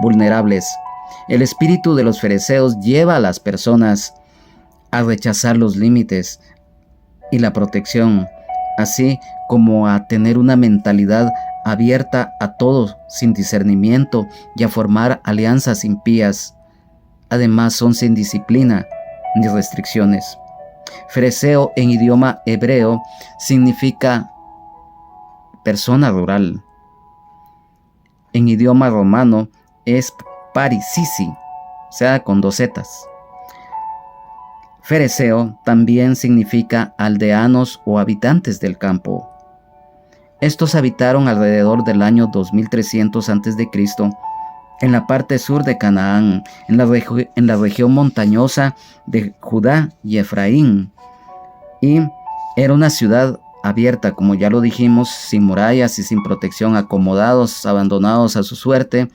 vulnerables. El espíritu de los fereceos lleva a las personas a rechazar los límites y la protección, así como a tener una mentalidad abierta a todo sin discernimiento y a formar alianzas impías. Además, son sin disciplina ni restricciones. Fereceo en idioma hebreo significa persona rural. En idioma romano es parisisi, o sea, con 2 zetas. Fereceo también significa aldeanos o habitantes del campo. Estos habitaron alrededor del año 2300 a.C. en la parte sur de Canaán, en la región montañosa de Judá y Efraín. Y era una ciudad abierta, como ya lo dijimos, sin murallas y sin protección, acomodados, abandonados a su suerte,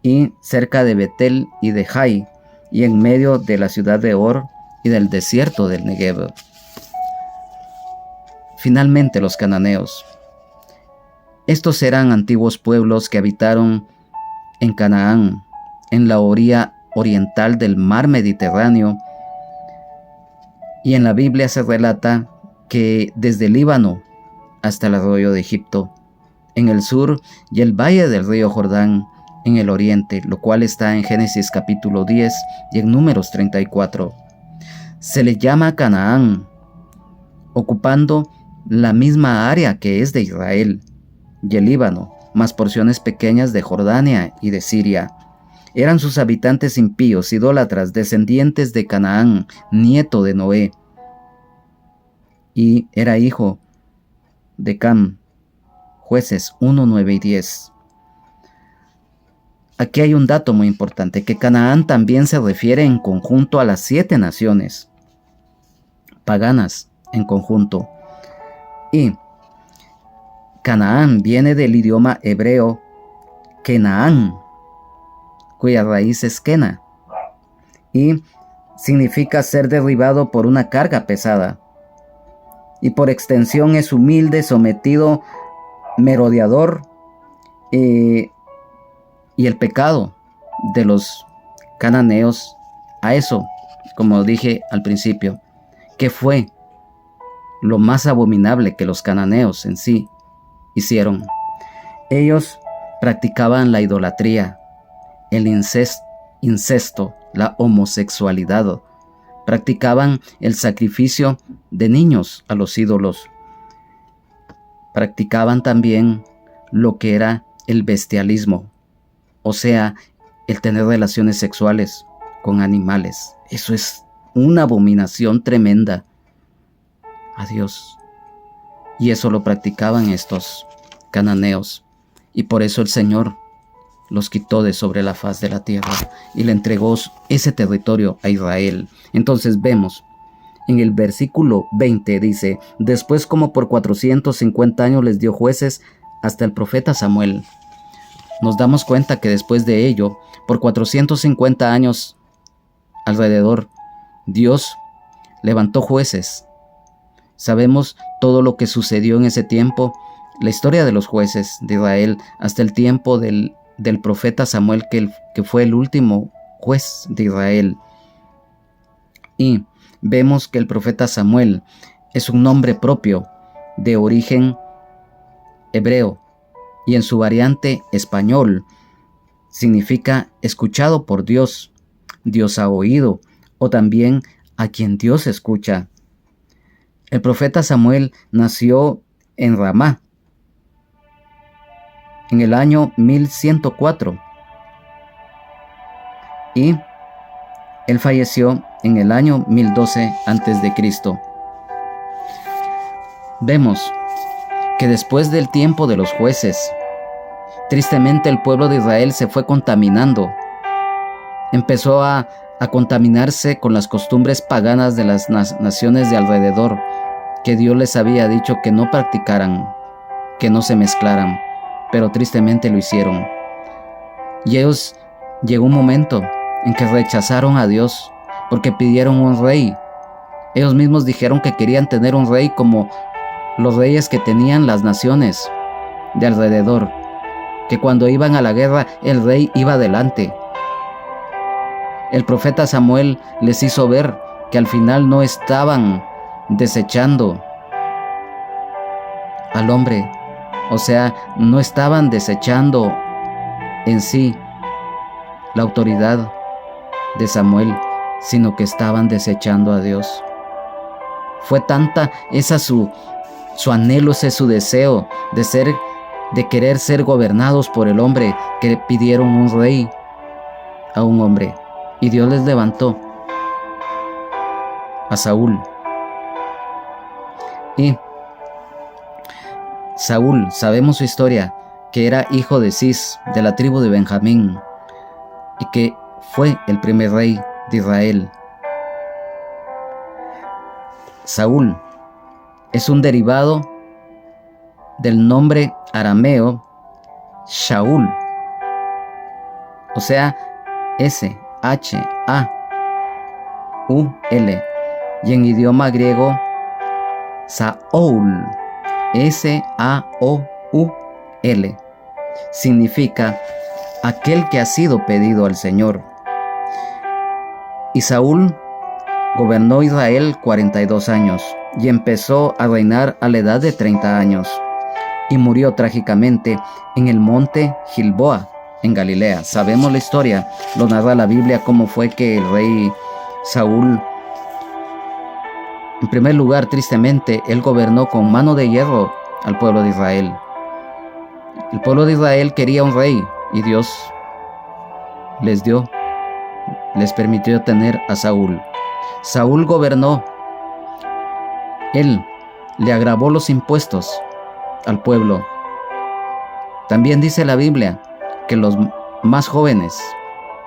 y cerca de Betel y de Jai, y en medio de la ciudad de Or y del desierto del Negev. Finalmente, los cananeos. Estos eran antiguos pueblos que habitaron en Canaán, en la orilla oriental del mar Mediterráneo, y en la Biblia se relata que desde el Líbano hasta el arroyo de Egipto, en el sur, y el valle del río Jordán en el oriente, lo cual está en Génesis capítulo 10 y en Números 34. Se le llama Canaán, ocupando la misma área que es de Israel y el Líbano, más porciones pequeñas de Jordania y de Siria. Eran sus habitantes impíos, idólatras, descendientes de Canaán, nieto de Noé, y era hijo de Cam. Jueces 1, 9 y 10. Aquí hay un dato muy importante, que Canaán también se refiere en conjunto a las 7 naciones paganas en conjunto. Y Canaán viene del idioma hebreo Kenaán, cuya raíz es Kena, y significa ser derribado por una carga pesada, y por extensión es humilde, sometido, merodeador, y el pecado de los cananeos a eso como dije al principio, ¿qué fue lo más abominable que los cananeos en sí hicieron? Ellos practicaban la idolatría, el incesto, la homosexualidad. Practicaban el sacrificio de niños a los ídolos. Practicaban también lo que era el bestialismo, o sea, el tener relaciones sexuales con animales. Eso es una abominación tremenda a Dios. Y eso lo practicaban estos cananeos. Y por eso el Señor los quitó de sobre la faz de la tierra y le entregó ese territorio a Israel. Entonces vemos en el versículo 20 dice: después, como por 450 años les dio jueces hasta el profeta Samuel. Nos damos cuenta que después de ello, por 450 años alrededor, Dios levantó jueces. Sabemos todo lo que sucedió en ese tiempo, la historia de los jueces de Israel, hasta el tiempo del profeta Samuel, que fue el último juez de Israel. Y vemos que el profeta Samuel es un nombre propio de origen hebreo, y en su variante español significa escuchado por Dios, Dios ha oído, o también a quien Dios escucha. El profeta Samuel nació en Ramá en el año 1104 y él falleció en el año 1012 a.C. Vemos que después del tiempo de los jueces, tristemente el pueblo de Israel se fue contaminando. Empezó a contaminarse con las costumbres paganas de las naciones de alrededor, que Dios les había dicho que no practicaran, que no se mezclaran, pero tristemente lo hicieron. Y ellos, llegó un momento en que rechazaron a Dios porque pidieron un rey. Ellos mismos dijeron que querían tener un rey como los reyes que tenían las naciones de alrededor, que cuando iban a la guerra el rey iba adelante. El profeta Samuel les hizo ver que al final no estaban desechando al hombre, o sea, no estaban desechando en sí la autoridad de Samuel, sino que estaban desechando a Dios. Fue tanta esa su anhelo, ese su deseo de querer ser gobernados por el hombre, que pidieron un rey a un hombre, y Dios les levantó a Saúl. Y Saúl, sabemos su historia, que era hijo de Cis, de la tribu de Benjamín, y que fue el primer rey de Israel. Saúl es un derivado del nombre arameo Shaul, o sea, S-H-A-U-L, y en idioma griego Saúl, S-A-O-U-L, significa aquel que ha sido pedido al Señor. Y Saúl gobernó Israel 42 años y empezó a reinar a la edad de 30 años y murió trágicamente en el monte Gilboa, en Galilea. Sabemos la historia, lo narra la Biblia, cómo fue que el rey Saúl, en primer lugar, tristemente, él gobernó con mano de hierro al pueblo de Israel. El pueblo de Israel quería un rey y Dios les permitió tener a Saúl. Saúl gobernó. Él le agravó los impuestos al pueblo. También dice la Biblia que los más jóvenes,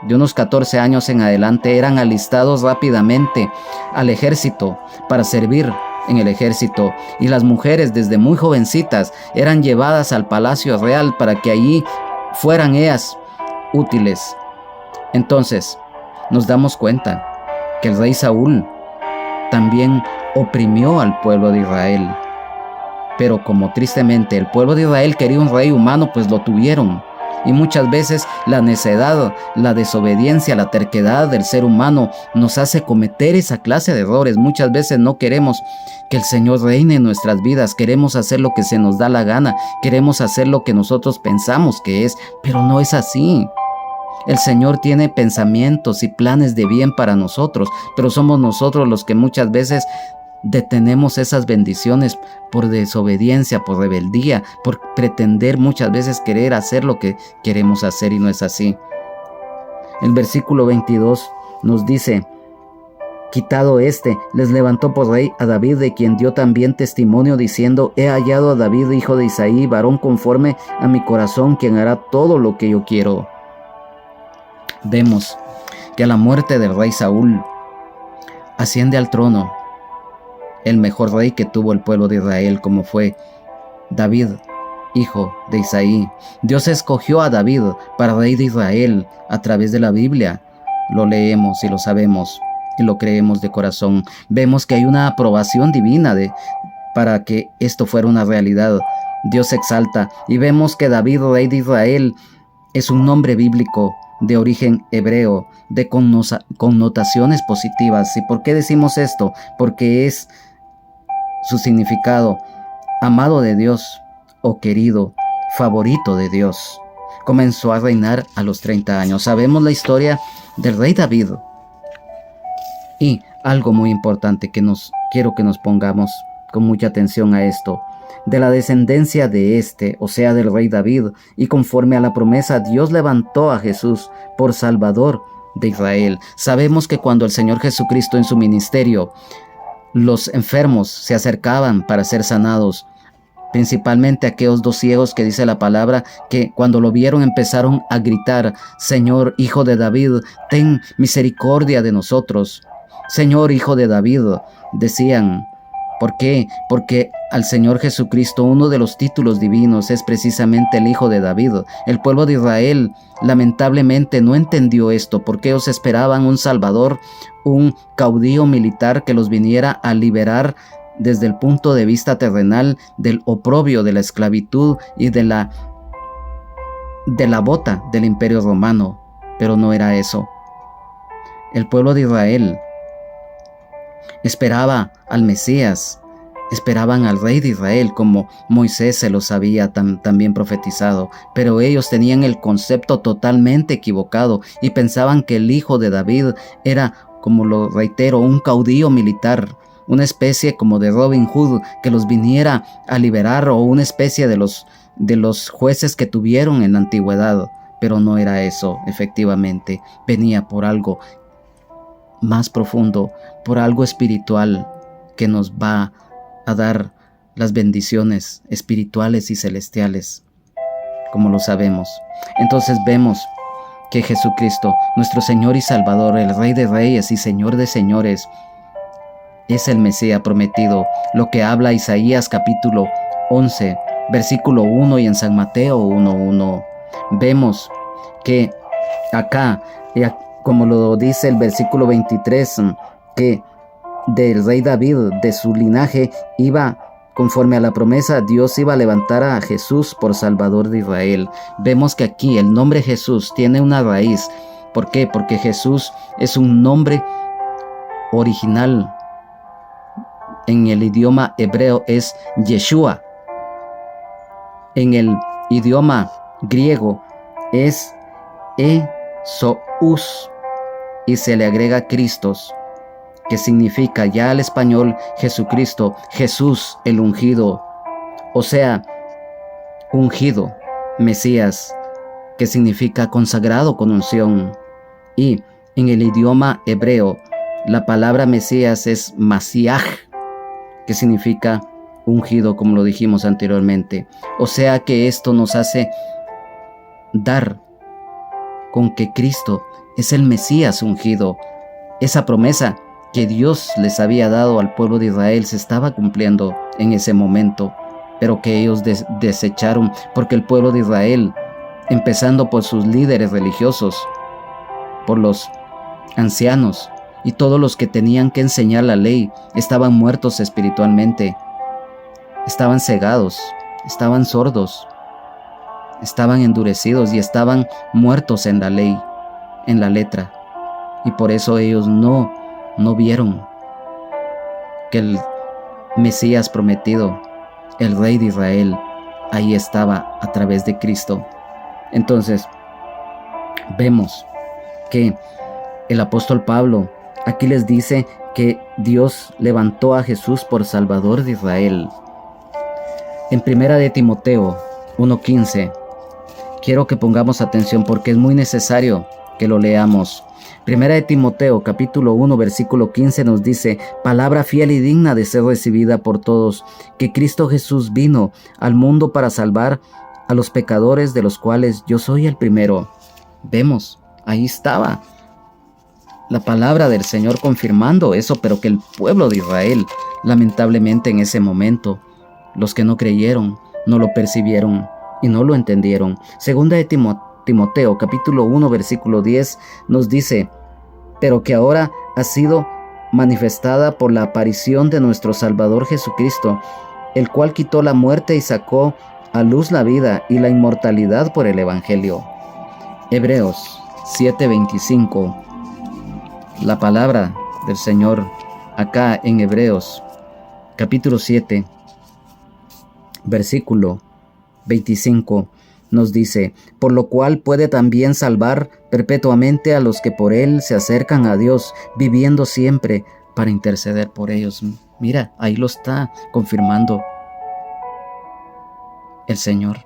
de unos 14 años en adelante, eran alistados rápidamente al ejército para servir en el ejército, y las mujeres desde muy jovencitas eran llevadas al palacio real para que allí fueran ellas útiles. Entonces nos damos cuenta que el rey Saúl también oprimió al pueblo de Israel, pero como tristemente el pueblo de Israel quería un rey humano, pues lo tuvieron. Y muchas veces la necedad, la desobediencia, la terquedad del ser humano nos hace cometer esa clase de errores. Muchas veces no queremos que el Señor reine en nuestras vidas. Queremos hacer lo que se nos da la gana. Queremos hacer lo que nosotros pensamos que es, pero no es así. El Señor tiene pensamientos y planes de bien para nosotros, pero somos nosotros los que muchas veces detenemos esas bendiciones por desobediencia, por rebeldía, por pretender muchas veces querer hacer lo que queremos hacer y no es así. El versículo 22 nos dice: quitado les levantó por rey a David, de quien dio también testimonio diciendo: he hallado a David, hijo de Isaí, varón conforme a mi corazón, quien hará todo lo que yo quiero. Vemos que a la muerte del rey Saúl asciende al trono el mejor rey que tuvo el pueblo de Israel, como fue David, hijo de Isaí. Dios escogió a David para rey de Israel a través de la Biblia. Lo leemos y lo sabemos y lo creemos de corazón. Vemos que hay una aprobación divina para que esto fuera una realidad. Dios se exalta y vemos que David, rey de Israel, es un nombre bíblico de origen hebreo, de connotaciones positivas. ¿Y por qué decimos esto? Porque es su significado: amado de Dios o querido, favorito de Dios. Comenzó a reinar a los 30 años. Sabemos la historia del rey David. Y algo muy importante quiero que nos pongamos con mucha atención a esto: de la descendencia de o sea, del rey David, y conforme a la promesa, Dios levantó a Jesús por Salvador de Israel. Sabemos que cuando el Señor Jesucristo en su ministerio, los enfermos se acercaban para ser sanados, principalmente aquellos 2 ciegos que dice la palabra que cuando lo vieron empezaron a gritar: Señor, hijo de David, ten misericordia de nosotros. Señor, hijo de David, decían. ¿Por qué? Porque al Señor Jesucristo uno de los títulos divinos es precisamente el Hijo de David. El pueblo de Israel lamentablemente no entendió esto, porque ellos esperaban un Salvador, un caudillo militar que los viniera a liberar desde el punto de vista terrenal del oprobio, de la esclavitud y de la bota del Imperio Romano. Pero no era eso. El pueblo de Israel esperaba al Mesías, esperaban al rey de Israel, como Moisés se los había también profetizado, pero ellos tenían el concepto totalmente equivocado y pensaban que el hijo de David era, como lo reitero, un caudillo militar, una especie como de Robin Hood que los viniera a liberar, o una especie de los jueces que tuvieron en la antigüedad. Pero no era eso. Efectivamente venía por algo más profundo, por algo espiritual que nos va a dar las bendiciones espirituales y celestiales, como lo sabemos. Entonces vemos que Jesucristo, nuestro Señor y Salvador, el Rey de Reyes y Señor de Señores, es el Mesías prometido, lo que habla Isaías capítulo 11, versículo 1, y en San Mateo 1:1. Vemos que acá, como lo dice el versículo 23, que del rey David, de su linaje, iba, conforme a la promesa, Dios iba a levantar a Jesús por Salvador de Israel. Vemos que aquí el nombre Jesús tiene una raíz. ¿Por qué? Porque Jesús es un nombre original. En el idioma hebreo es Yeshua. En el idioma griego es Esous, y se le agrega Cristos, que significa ya al español Jesucristo, Jesús el ungido, o sea, ungido, Mesías, que significa consagrado con unción. Y en el idioma hebreo, la palabra Mesías es Masiaj, que significa ungido, como lo dijimos anteriormente. O sea que esto nos hace dar con que Cristo es el Mesías ungido. Esa promesa que Dios les había dado al pueblo de Israel se estaba cumpliendo en ese momento, pero que ellos desecharon, porque el pueblo de Israel, empezando por sus líderes religiosos, por los ancianos y todos los que tenían que enseñar la ley, estaban muertos espiritualmente, estaban cegados, estaban sordos, estaban endurecidos y estaban muertos en la ley, en la letra. Y por eso ellos no vieron que el Mesías prometido, el Rey de Israel, ahí estaba a través de Cristo. Entonces, vemos que el apóstol Pablo aquí les dice que Dios levantó a Jesús por Salvador de Israel. En 1 de Timoteo 1:15, quiero que pongamos atención porque es muy necesario que lo leamos. 1 de Timoteo capítulo 1 versículo 15 nos dice: palabra fiel y digna de ser recibida por todos, que Cristo Jesús vino al mundo para salvar a los pecadores, de los cuales yo soy el primero. Vemos, ahí estaba la palabra del Señor confirmando eso, pero que el pueblo de Israel, lamentablemente en ese momento, los que no creyeron, no lo percibieron y no lo entendieron. Segunda de Timoteo capítulo 1 versículo 10 nos dice: pero que ahora ha sido manifestada por la aparición de nuestro Salvador Jesucristo, el cual quitó la muerte y sacó a luz la vida y la inmortalidad por el Evangelio. Hebreos 7:25. La palabra del Señor acá en Hebreos capítulo 7 versículo 25 nos dice: por lo cual puede también salvar perpetuamente a los que por él se acercan a Dios, viviendo siempre para interceder por ellos. Mira, ahí lo está confirmando el Señor.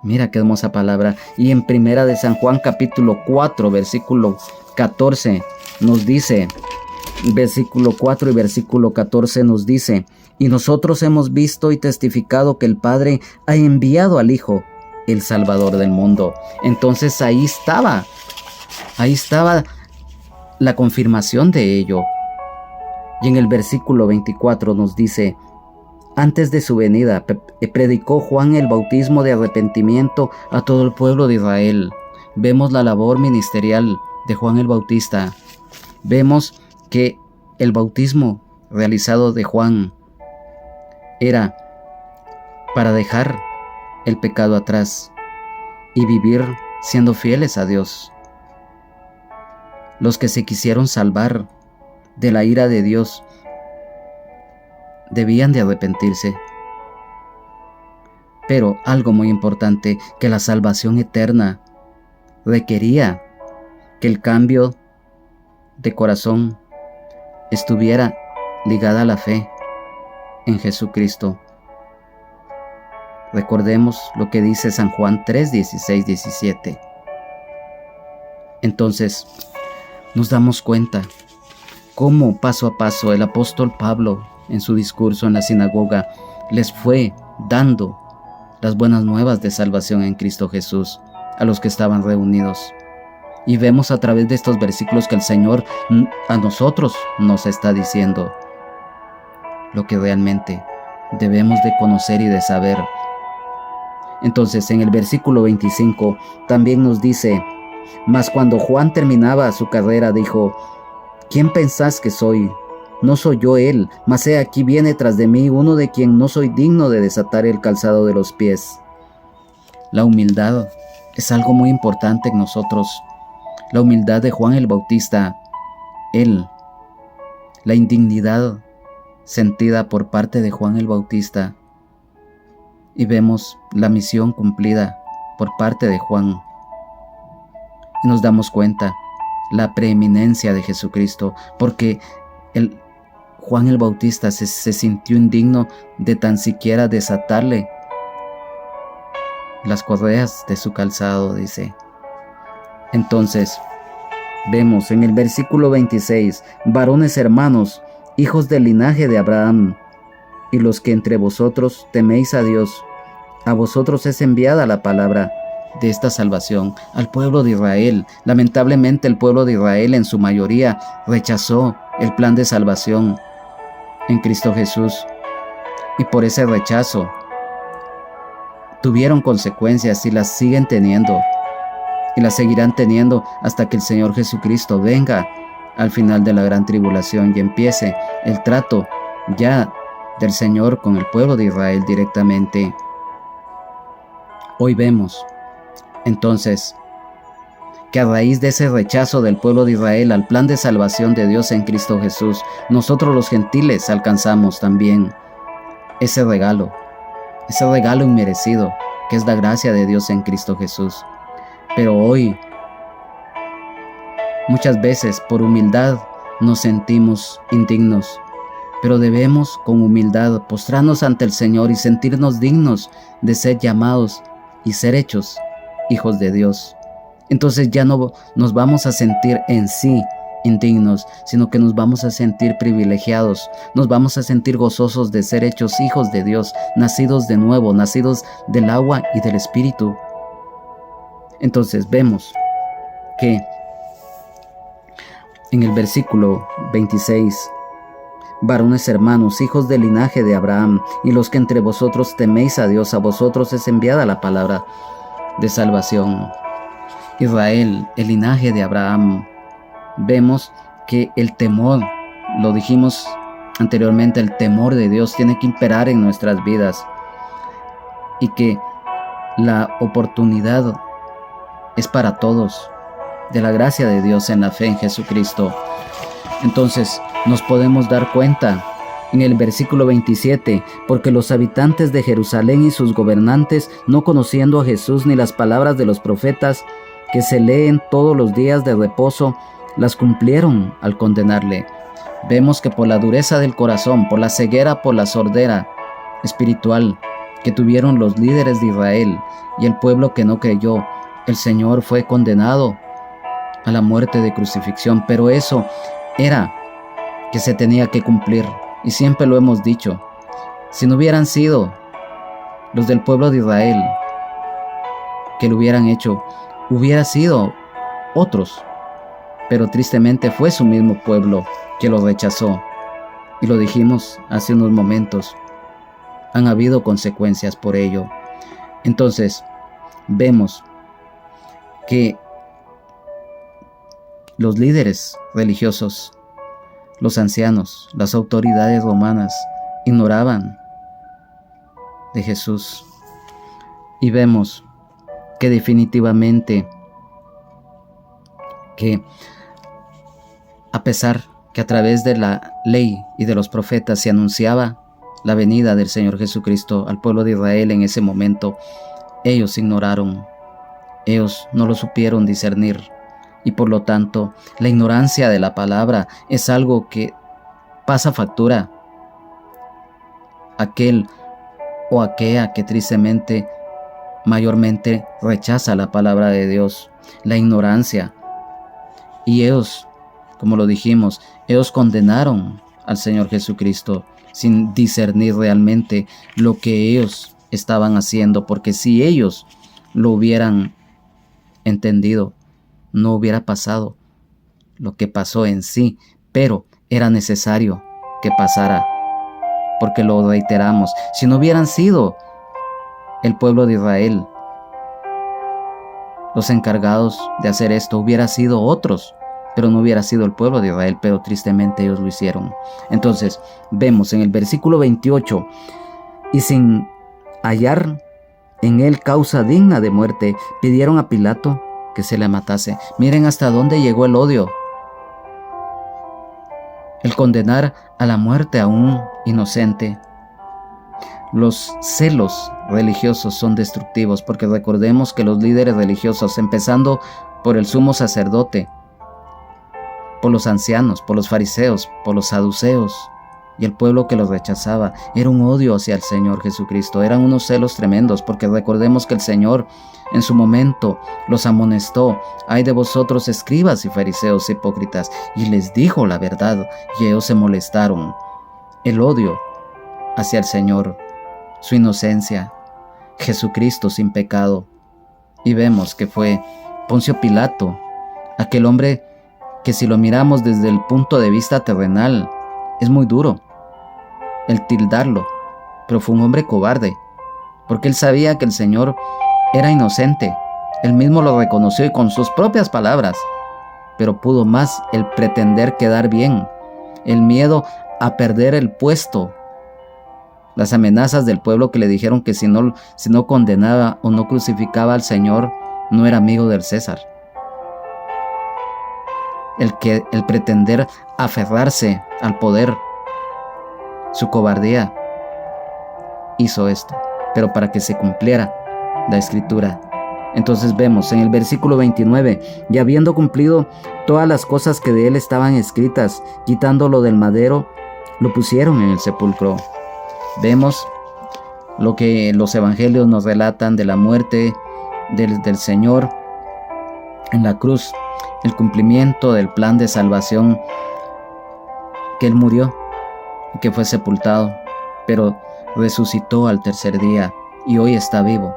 Mira qué hermosa palabra. Y en 1 de San Juan capítulo 4 versículo 14 nos dice, versículo 4 y versículo 14 nos dice: y nosotros hemos visto y testificado que el Padre ha enviado al Hijo, el Salvador del mundo. Entonces ahí estaba la confirmación de ello. Y en el versículo 24 nos dice: antes de su venida predicó Juan el bautismo de arrepentimiento a todo el pueblo de Israel. Vemos la labor ministerial de Juan el Bautista. Vemos que el bautismo realizado de Juan era para dejar el pecado atrás y vivir siendo fieles a Dios. Los que se quisieron salvar de la ira de Dios debían de arrepentirse. Pero algo muy importante, que la salvación eterna requería que el cambio de corazón estuviera ligada a la fe en Jesucristo. Recordemos lo que dice San Juan 3, 16, 17. Entonces, nos damos cuenta cómo paso a paso el apóstol Pablo, en su discurso en la sinagoga, les fue dando las buenas nuevas de salvación en Cristo Jesús a los que estaban reunidos. Y vemos a través de estos versículos que el Señor a nosotros nos está diciendo lo que realmente debemos de conocer y de saber. Entonces, en el versículo 25 también nos dice: mas cuando Juan terminaba su carrera, dijo: ¿quién pensás que soy? No soy yo él, mas he aquí viene tras de mí uno de quien no soy digno de desatar el calzado de los pies. La humildad es algo muy importante en nosotros. La humildad de Juan el Bautista, la indignidad sentida por parte de Juan el Bautista, y vemos la misión cumplida por parte de Juan. Y nos damos cuenta la preeminencia de Jesucristo, porque Juan el Bautista se sintió indigno de tan siquiera desatarle las correas de su calzado, dice. Entonces, vemos en el versículo 26, varones hermanos, hijos del linaje de Abraham, y los que entre vosotros teméis a Dios, a vosotros es enviada la palabra de esta salvación al pueblo de Israel. Lamentablemente el pueblo de Israel en su mayoría rechazó el plan de salvación en Cristo Jesús, y por ese rechazo tuvieron consecuencias y las siguen teniendo y las seguirán teniendo hasta que el Señor Jesucristo venga al final de la gran tribulación y empiece el trato ya del Señor con el pueblo de Israel directamente. Hoy vemos, entonces, que a raíz de ese rechazo del pueblo de Israel al plan de salvación de Dios en Cristo Jesús, nosotros los gentiles alcanzamos también ese regalo inmerecido, que es la gracia de Dios en Cristo Jesús. Pero hoy, muchas veces por humildad nos sentimos indignos, pero debemos con humildad postrarnos ante el Señor y sentirnos dignos de ser llamados y ser hechos hijos de Dios. Entonces ya no nos vamos a sentir en sí indignos, sino que nos vamos a sentir privilegiados, nos vamos a sentir gozosos de ser hechos hijos de Dios, nacidos de nuevo, nacidos del agua y del Espíritu. Entonces vemos que en el versículo 26, varones hermanos, hijos del linaje de Abraham, y los que entre vosotros teméis a Dios, a vosotros es enviada la palabra de salvación. Israel, el linaje de Abraham, vemos que el temor, lo dijimos anteriormente, el temor de Dios tiene que imperar en nuestras vidas y que la oportunidad es para todos, de la gracia de Dios en la fe en Jesucristo. Entonces nos podemos dar cuenta en el versículo 27, porque los habitantes de Jerusalén y sus gobernantes, no conociendo a Jesús ni las palabras de los profetas que se leen todos los días de reposo, las cumplieron al condenarle. Vemos que por la dureza del corazón, por la ceguera, por la sordera espiritual que tuvieron los líderes de Israel y el pueblo que no creyó, el Señor fue condenado a la muerte de crucifixión. Pero eso era que se tenía que cumplir, y siempre lo hemos dicho. Si no hubieran sido los del pueblo de Israel que lo hubieran hecho, hubiera sido otros, pero tristemente fue su mismo pueblo que lo rechazó. Y lo dijimos hace unos momentos, han habido consecuencias por ello. Entonces, vemos que los líderes religiosos, los ancianos, las autoridades romanas, ignoraban de Jesús. Y vemos que definitivamente que a pesar que a través de la ley y de los profetas se anunciaba la venida del Señor Jesucristo al pueblo de Israel en ese momento, ellos ignoraron, ellos no lo supieron discernir, y por lo tanto la ignorancia de la palabra es algo que pasa factura. Aquel o aquella que tristemente mayormente rechaza la palabra de Dios, la ignorancia. Y ellos, como lo dijimos, ellos condenaron al Señor Jesucristo sin discernir realmente lo que ellos estaban haciendo, porque si ellos lo hubieran entendido, no hubiera pasado lo que pasó en sí, pero era necesario que pasara, porque lo reiteramos, si no hubieran sido el pueblo de Israel los encargados de hacer esto, hubiera sido otros, pero no hubiera sido el pueblo de Israel, pero tristemente ellos lo hicieron. Entonces vemos en el versículo 28, y sin hallar en él causa digna de muerte, pidieron a Pilato que se le matase. Miren hasta dónde llegó el odio, el condenar a la muerte a un inocente. Los celos religiosos son destructivos, porque recordemos que los líderes religiosos, empezando por el sumo sacerdote, por los ancianos, por los fariseos, por los saduceos y el pueblo que los rechazaba, era un odio hacia el Señor Jesucristo, eran unos celos tremendos, porque recordemos que el Señor en su momento los amonestó: ay de vosotros, escribas y fariseos hipócritas, y les dijo la verdad, y ellos se molestaron. El odio hacia el Señor, su inocencia, Jesucristo sin pecado. Y vemos que fue Poncio Pilato, aquel hombre que, si lo miramos desde el punto de vista terrenal, es muy duro el tildarlo, pero fue un hombre cobarde, porque él sabía que el Señor era inocente. Él mismo lo reconoció y con sus propias palabras, pero pudo más el pretender quedar bien, el miedo a perder el puesto, las amenazas del pueblo que le dijeron que si no condenaba o no crucificaba al Señor, no era amigo del César. El pretender aferrarse al poder, su cobardía, hizo esto, pero para que se cumpliera la Escritura. Entonces vemos en el versículo 29, y habiendo cumplido todas las cosas que de él estaban escritas, quitándolo del madero, lo pusieron en el sepulcro. Vemos lo que los evangelios nos relatan de la muerte del Señor en la cruz, el cumplimiento del plan de salvación, que él murió y que fue sepultado, pero resucitó al tercer día y hoy está vivo.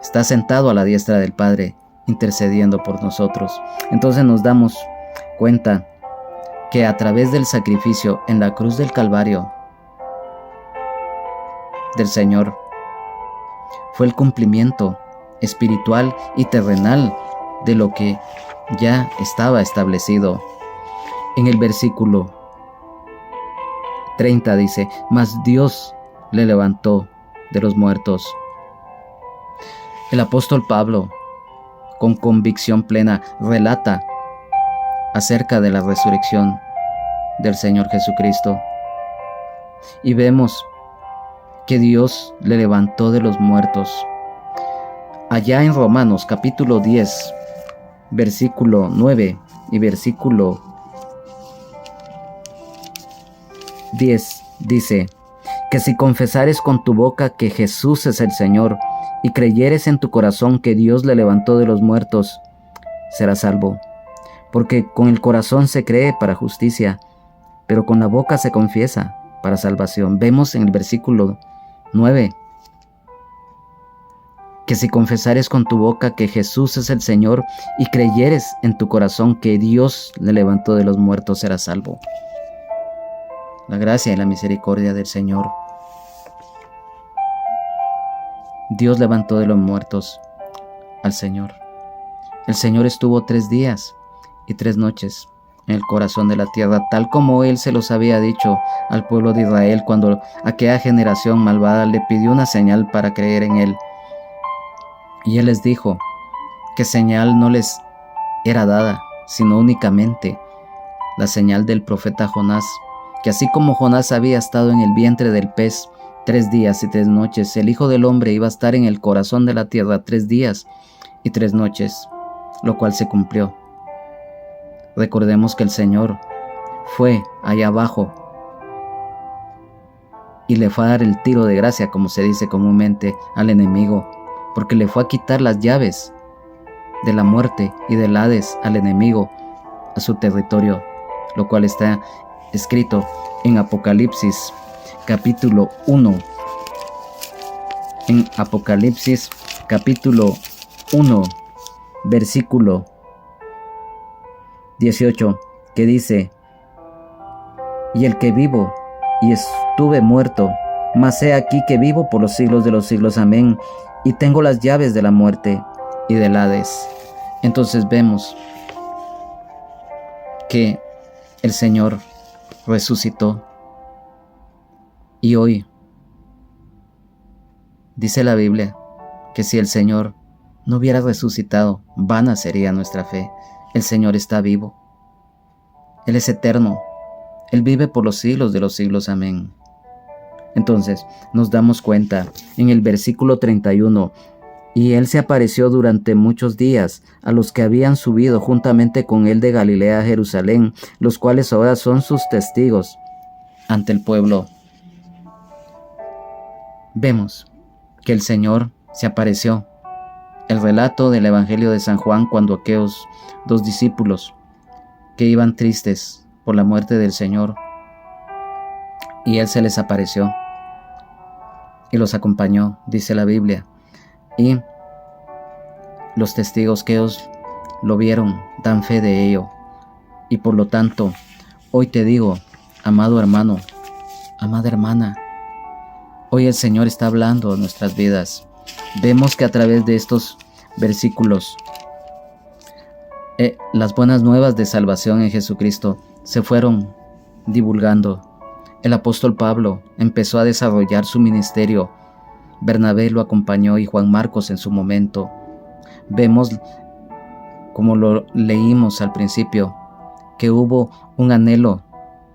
Está sentado a la diestra del Padre, intercediendo por nosotros. Entonces nos damos cuenta que a través del sacrificio en la cruz del Calvario del Señor fue el cumplimiento espiritual y terrenal de lo que ya estaba establecido. En el versículo 30 dice, mas Dios le levantó de los muertos. El apóstol Pablo, con convicción plena, relata acerca de la resurrección del Señor Jesucristo. Y vemos que Dios le levantó de los muertos. Allá en Romanos capítulo 10, versículo 9 y versículo 10 dice, que si confesares con tu boca que Jesús es el Señor, y creyeres en tu corazón que Dios le levantó de los muertos, serás salvo. Porque con el corazón se cree para justicia, pero con la boca se confiesa para salvación. Vemos en el versículo 9, que si confesares con tu boca que Jesús es el Señor, y creyeres en tu corazón que Dios le levantó de los muertos, serás salvo. La gracia y la misericordia del Señor. Dios levantó de los muertos al Señor. El Señor estuvo 3 días y 3 noches en el corazón de la tierra, tal como Él se los había dicho al pueblo de Israel cuando aquella generación malvada le pidió una señal para creer en Él. Y Él les dijo que señal no les era dada, sino únicamente la señal del profeta Jonás, que así como Jonás había estado en el vientre del pez 3 días y 3 noches, el Hijo del Hombre iba a estar en el corazón de la tierra 3 días y 3 noches, lo cual se cumplió. Recordemos que el Señor fue allá abajo y le fue a dar el tiro de gracia, como se dice comúnmente, al enemigo, porque le fue a quitar las llaves de la muerte y del Hades al enemigo, a su territorio, lo cual está escrito en Apocalipsis capítulo 1. En Apocalipsis capítulo 1, versículo 18, que dice, y el que vivo y estuve muerto, mas he aquí que vivo por los siglos de los siglos, amén, y tengo las llaves de la muerte y del Hades. Entonces vemos que el Señor resucitó. Y hoy dice la Biblia que si el Señor no hubiera resucitado, vana sería nuestra fe. El Señor está vivo. Él es eterno. Él vive por los siglos de los siglos. Amén. Entonces nos damos cuenta en el versículo 31, y Él se apareció durante muchos días a los que habían subido juntamente con Él de Galilea a Jerusalén, los cuales ahora son sus testigos ante el pueblo. Vemos que el Señor se apareció. El relato del Evangelio de San Juan, cuando aquellos 2 discípulos que iban tristes por la muerte del Señor, y Él se les apareció y los acompañó, dice la Biblia, y los testigos que ellos lo vieron dan fe de ello. Y por lo tanto, hoy te digo, amado hermano, amada hermana, hoy el Señor está hablando de nuestras vidas. Vemos que a través de estos versículos, las buenas nuevas de salvación en Jesucristo se fueron divulgando. El apóstol Pablo empezó a desarrollar su ministerio. Bernabé lo acompañó y Juan Marcos en su momento. Vemos, como lo leímos al principio, que hubo un anhelo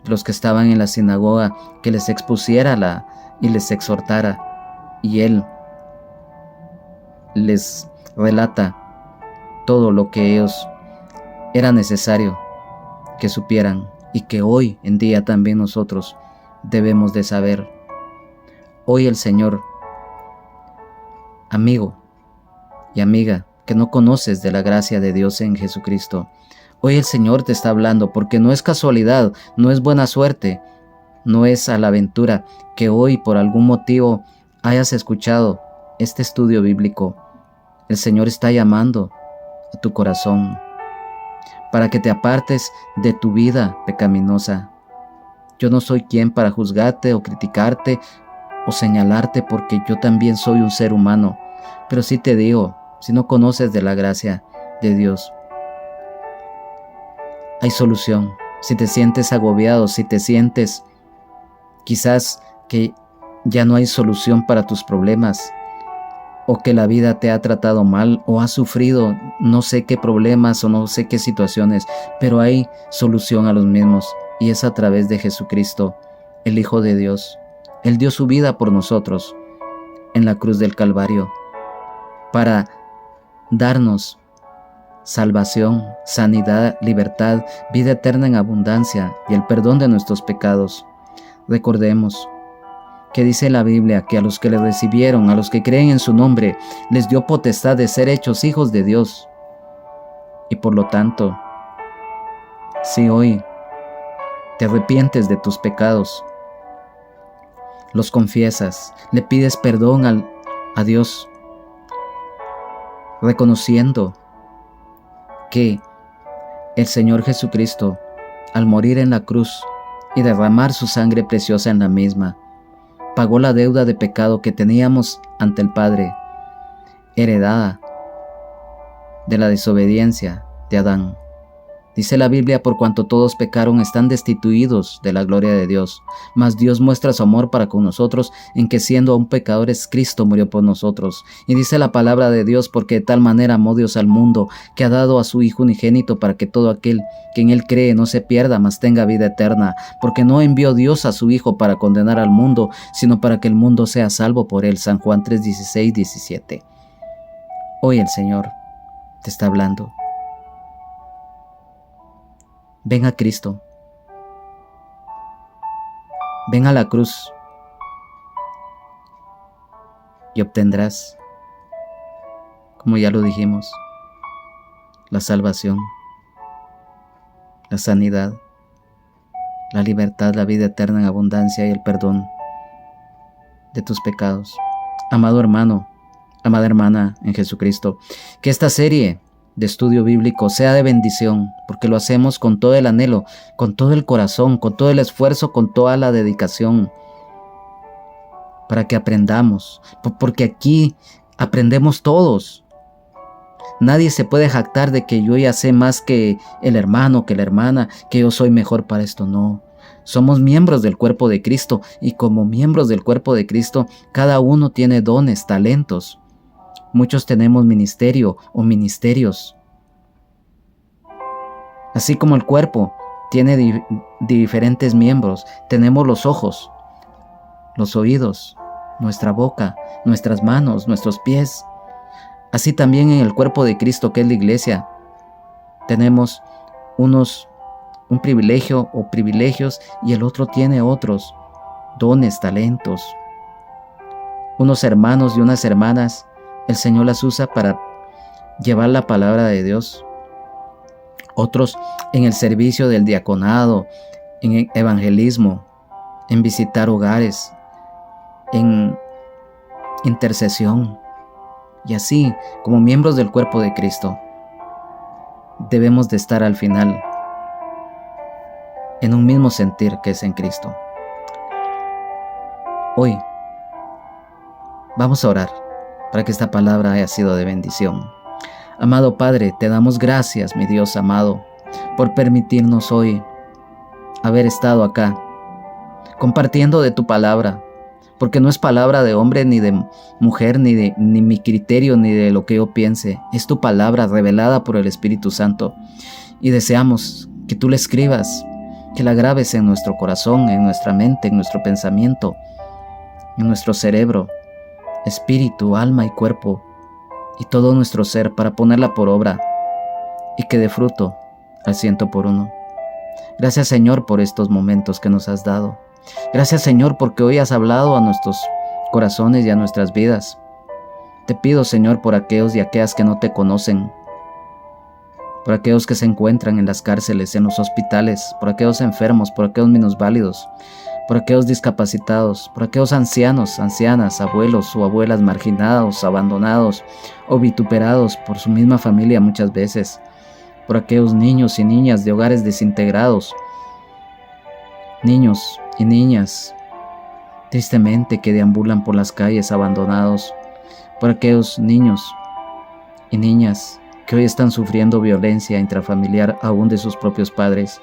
de los que estaban en la sinagoga que les expusiera y les exhortara. Y él les relata todo lo que ellos era necesario que supieran y que hoy en día también nosotros debemos de saber. Hoy el Señor, amigo y amiga, que no conoces de la gracia de Dios en Jesucristo, hoy el Señor te está hablando, porque no es casualidad, no es buena suerte, no es a la aventura que hoy por algún motivo hayas escuchado este estudio bíblico. El Señor está llamando a tu corazón para que te apartes de tu vida pecaminosa. Yo no soy quien para juzgarte o criticarte o señalarte, porque yo también soy un ser humano. Pero sí te digo, si no conoces de la gracia de Dios, hay solución. Si te sientes agobiado, si te sientes quizás que ya no hay solución para tus problemas, o que la vida te ha tratado mal, o has sufrido no sé qué problemas o no sé qué situaciones, pero hay solución a los mismos, y es a través de Jesucristo, el Hijo de Dios. Él dio su vida por nosotros en la cruz del Calvario para darnos salvación, sanidad, libertad, vida eterna en abundancia y el perdón de nuestros pecados. Recordemos que dice la Biblia que a los que le recibieron, a los que creen en su nombre, les dio potestad de ser hechos hijos de Dios. Y por lo tanto, si hoy te arrepientes de tus pecados, los confiesas, le pides perdón a Dios, reconociendo que el Señor Jesucristo, al morir en la cruz y derramar su sangre preciosa en la misma, pagó la deuda de pecado que teníamos ante el Padre, heredada de la desobediencia de Adán. Dice la Biblia: por cuanto todos pecaron, están destituidos de la gloria de Dios. Mas Dios muestra su amor para con nosotros, en que siendo aún pecadores, Cristo murió por nosotros. Y dice la palabra de Dios: porque de tal manera amó Dios al mundo, que ha dado a su Hijo unigénito, para que todo aquel que en Él cree no se pierda, mas tenga vida eterna. Porque no envió Dios a su Hijo para condenar al mundo, sino para que el mundo sea salvo por Él. San Juan 3, 16, 17. Hoy el Señor te está hablando. Ven a Cristo. Ven a la cruz y obtendrás, como ya lo dijimos, la salvación, la sanidad, la libertad, la vida eterna en abundancia y el perdón de tus pecados. Amado hermano, amada hermana en Jesucristo, que esta serie de estudio bíblico sea de bendición, porque lo hacemos con todo el anhelo, con todo el corazón, con todo el esfuerzo, con toda la dedicación, para que aprendamos, porque aquí aprendemos todos. Nadie se puede jactar de que yo ya sé más que el hermano, que la hermana, que yo soy mejor para esto. No, somos miembros del cuerpo de Cristo, y como miembros del cuerpo de Cristo, cada uno tiene dones, talentos. Muchos tenemos ministerio o ministerios. Así como el cuerpo tiene diferentes miembros, tenemos los ojos, los oídos, nuestra boca, nuestras manos, nuestros pies. Así también en el cuerpo de Cristo, que es la iglesia, tenemos un privilegio o privilegios, y el otro tiene otros dones, talentos. Unos hermanos y unas hermanas, el Señor las usa para llevar la palabra de Dios. Otros en el servicio del diaconado, en el evangelismo, en visitar hogares, en intercesión. Y así, como miembros del cuerpo de Cristo, debemos de estar al final en un mismo sentir, que es en Cristo. Hoy vamos a orar para que esta palabra haya sido de bendición. Amado Padre, te damos gracias, mi Dios amado, por permitirnos hoy haber estado acá compartiendo de tu palabra, porque no es palabra de hombre, ni de mujer, ni mi criterio, ni de lo que yo piense. Es tu palabra revelada por el Espíritu Santo. Y deseamos que tú la escribas, que la grabes en nuestro corazón, en nuestra mente, en nuestro pensamiento, en nuestro cerebro, espíritu, alma y cuerpo, y todo nuestro ser, para ponerla por obra y que dé fruto al 100%. Gracias, Señor, por estos momentos que nos has dado. Gracias, Señor, porque hoy has hablado a nuestros corazones y a nuestras vidas. Te pido, Señor, por aquellos y aquellas que no te conocen, por aquellos que se encuentran en las cárceles, en los hospitales, por aquellos enfermos, por aquellos minusválidos, por aquellos discapacitados, por aquellos ancianos, ancianas, abuelos o abuelas marginados, abandonados o vituperados por su misma familia muchas veces, por aquellos niños y niñas de hogares desintegrados, niños y niñas tristemente que deambulan por las calles abandonados, por aquellos niños y niñas que hoy están sufriendo violencia intrafamiliar aún de sus propios padres.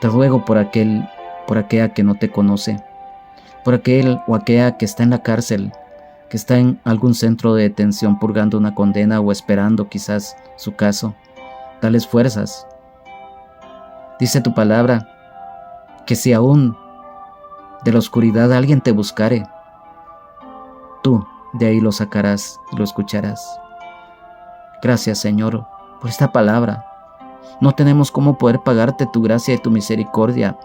Te ruego por aquella que no te conoce, por aquel o aquella que está en la cárcel, que está en algún centro de detención purgando una condena o esperando quizás su caso. Dales fuerzas. Dice tu palabra que si aún de la oscuridad alguien te buscare, tú de ahí lo sacarás y lo escucharás. Gracias, Señor, por esta palabra. No tenemos cómo poder pagarte tu gracia y tu misericordia.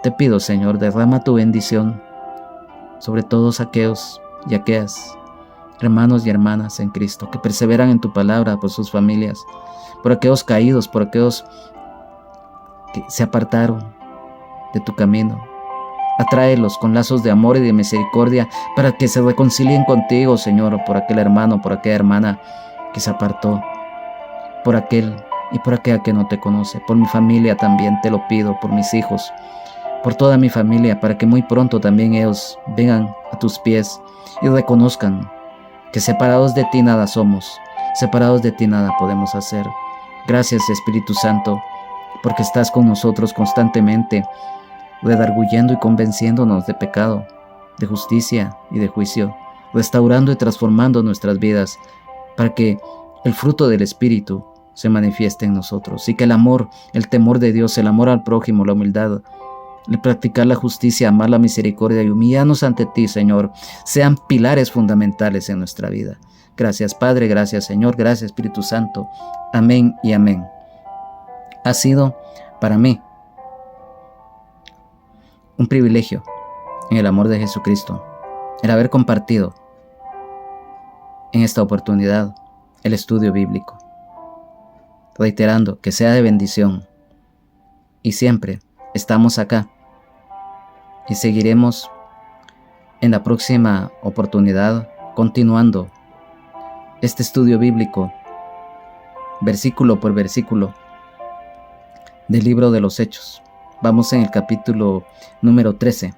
Te pido, Señor, derrama tu bendición sobre todos aquellos y aquellas hermanos y hermanas en Cristo que perseveran en tu palabra, por sus familias, por aquellos caídos, por aquellos que se apartaron de tu camino. Atráelos con lazos de amor y de misericordia para que se reconcilien contigo, Señor, por aquel hermano, por aquella hermana que se apartó, por aquel y por aquella que no te conoce. Por mi familia también te lo pido, por mis hijos, por toda mi familia, para que muy pronto también ellos vengan a tus pies y reconozcan que separados de ti nada somos, separados de ti nada podemos hacer. Gracias, Espíritu Santo, porque estás con nosotros constantemente, redarguyendo y convenciéndonos de pecado, de justicia y de juicio, restaurando y transformando nuestras vidas, para que el fruto del Espíritu se manifieste en nosotros, y que el amor, el temor de Dios, el amor al prójimo, la humildad, el practicar la justicia, amar la misericordia y humillarnos ante ti, Señor, sean pilares fundamentales en nuestra vida. Gracias, Padre, gracias, Señor, gracias, Espíritu Santo. Amén y amén. Ha sido para mí un privilegio en el amor de Jesucristo el haber compartido en esta oportunidad el estudio bíblico, reiterando que sea de bendición, y siempre estamos acá y seguiremos en la próxima oportunidad continuando este estudio bíblico versículo por versículo del libro de los Hechos. Vamos en el capítulo número 13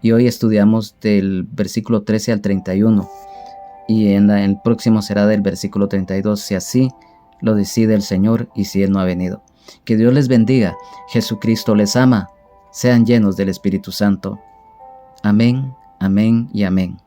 y hoy estudiamos del versículo 13 al 31, y en el próximo será del versículo 32, si así lo decide el Señor y si Él no ha venido. Que Dios les bendiga. Jesucristo les ama. Sean llenos del Espíritu Santo. Amén, amén y amén.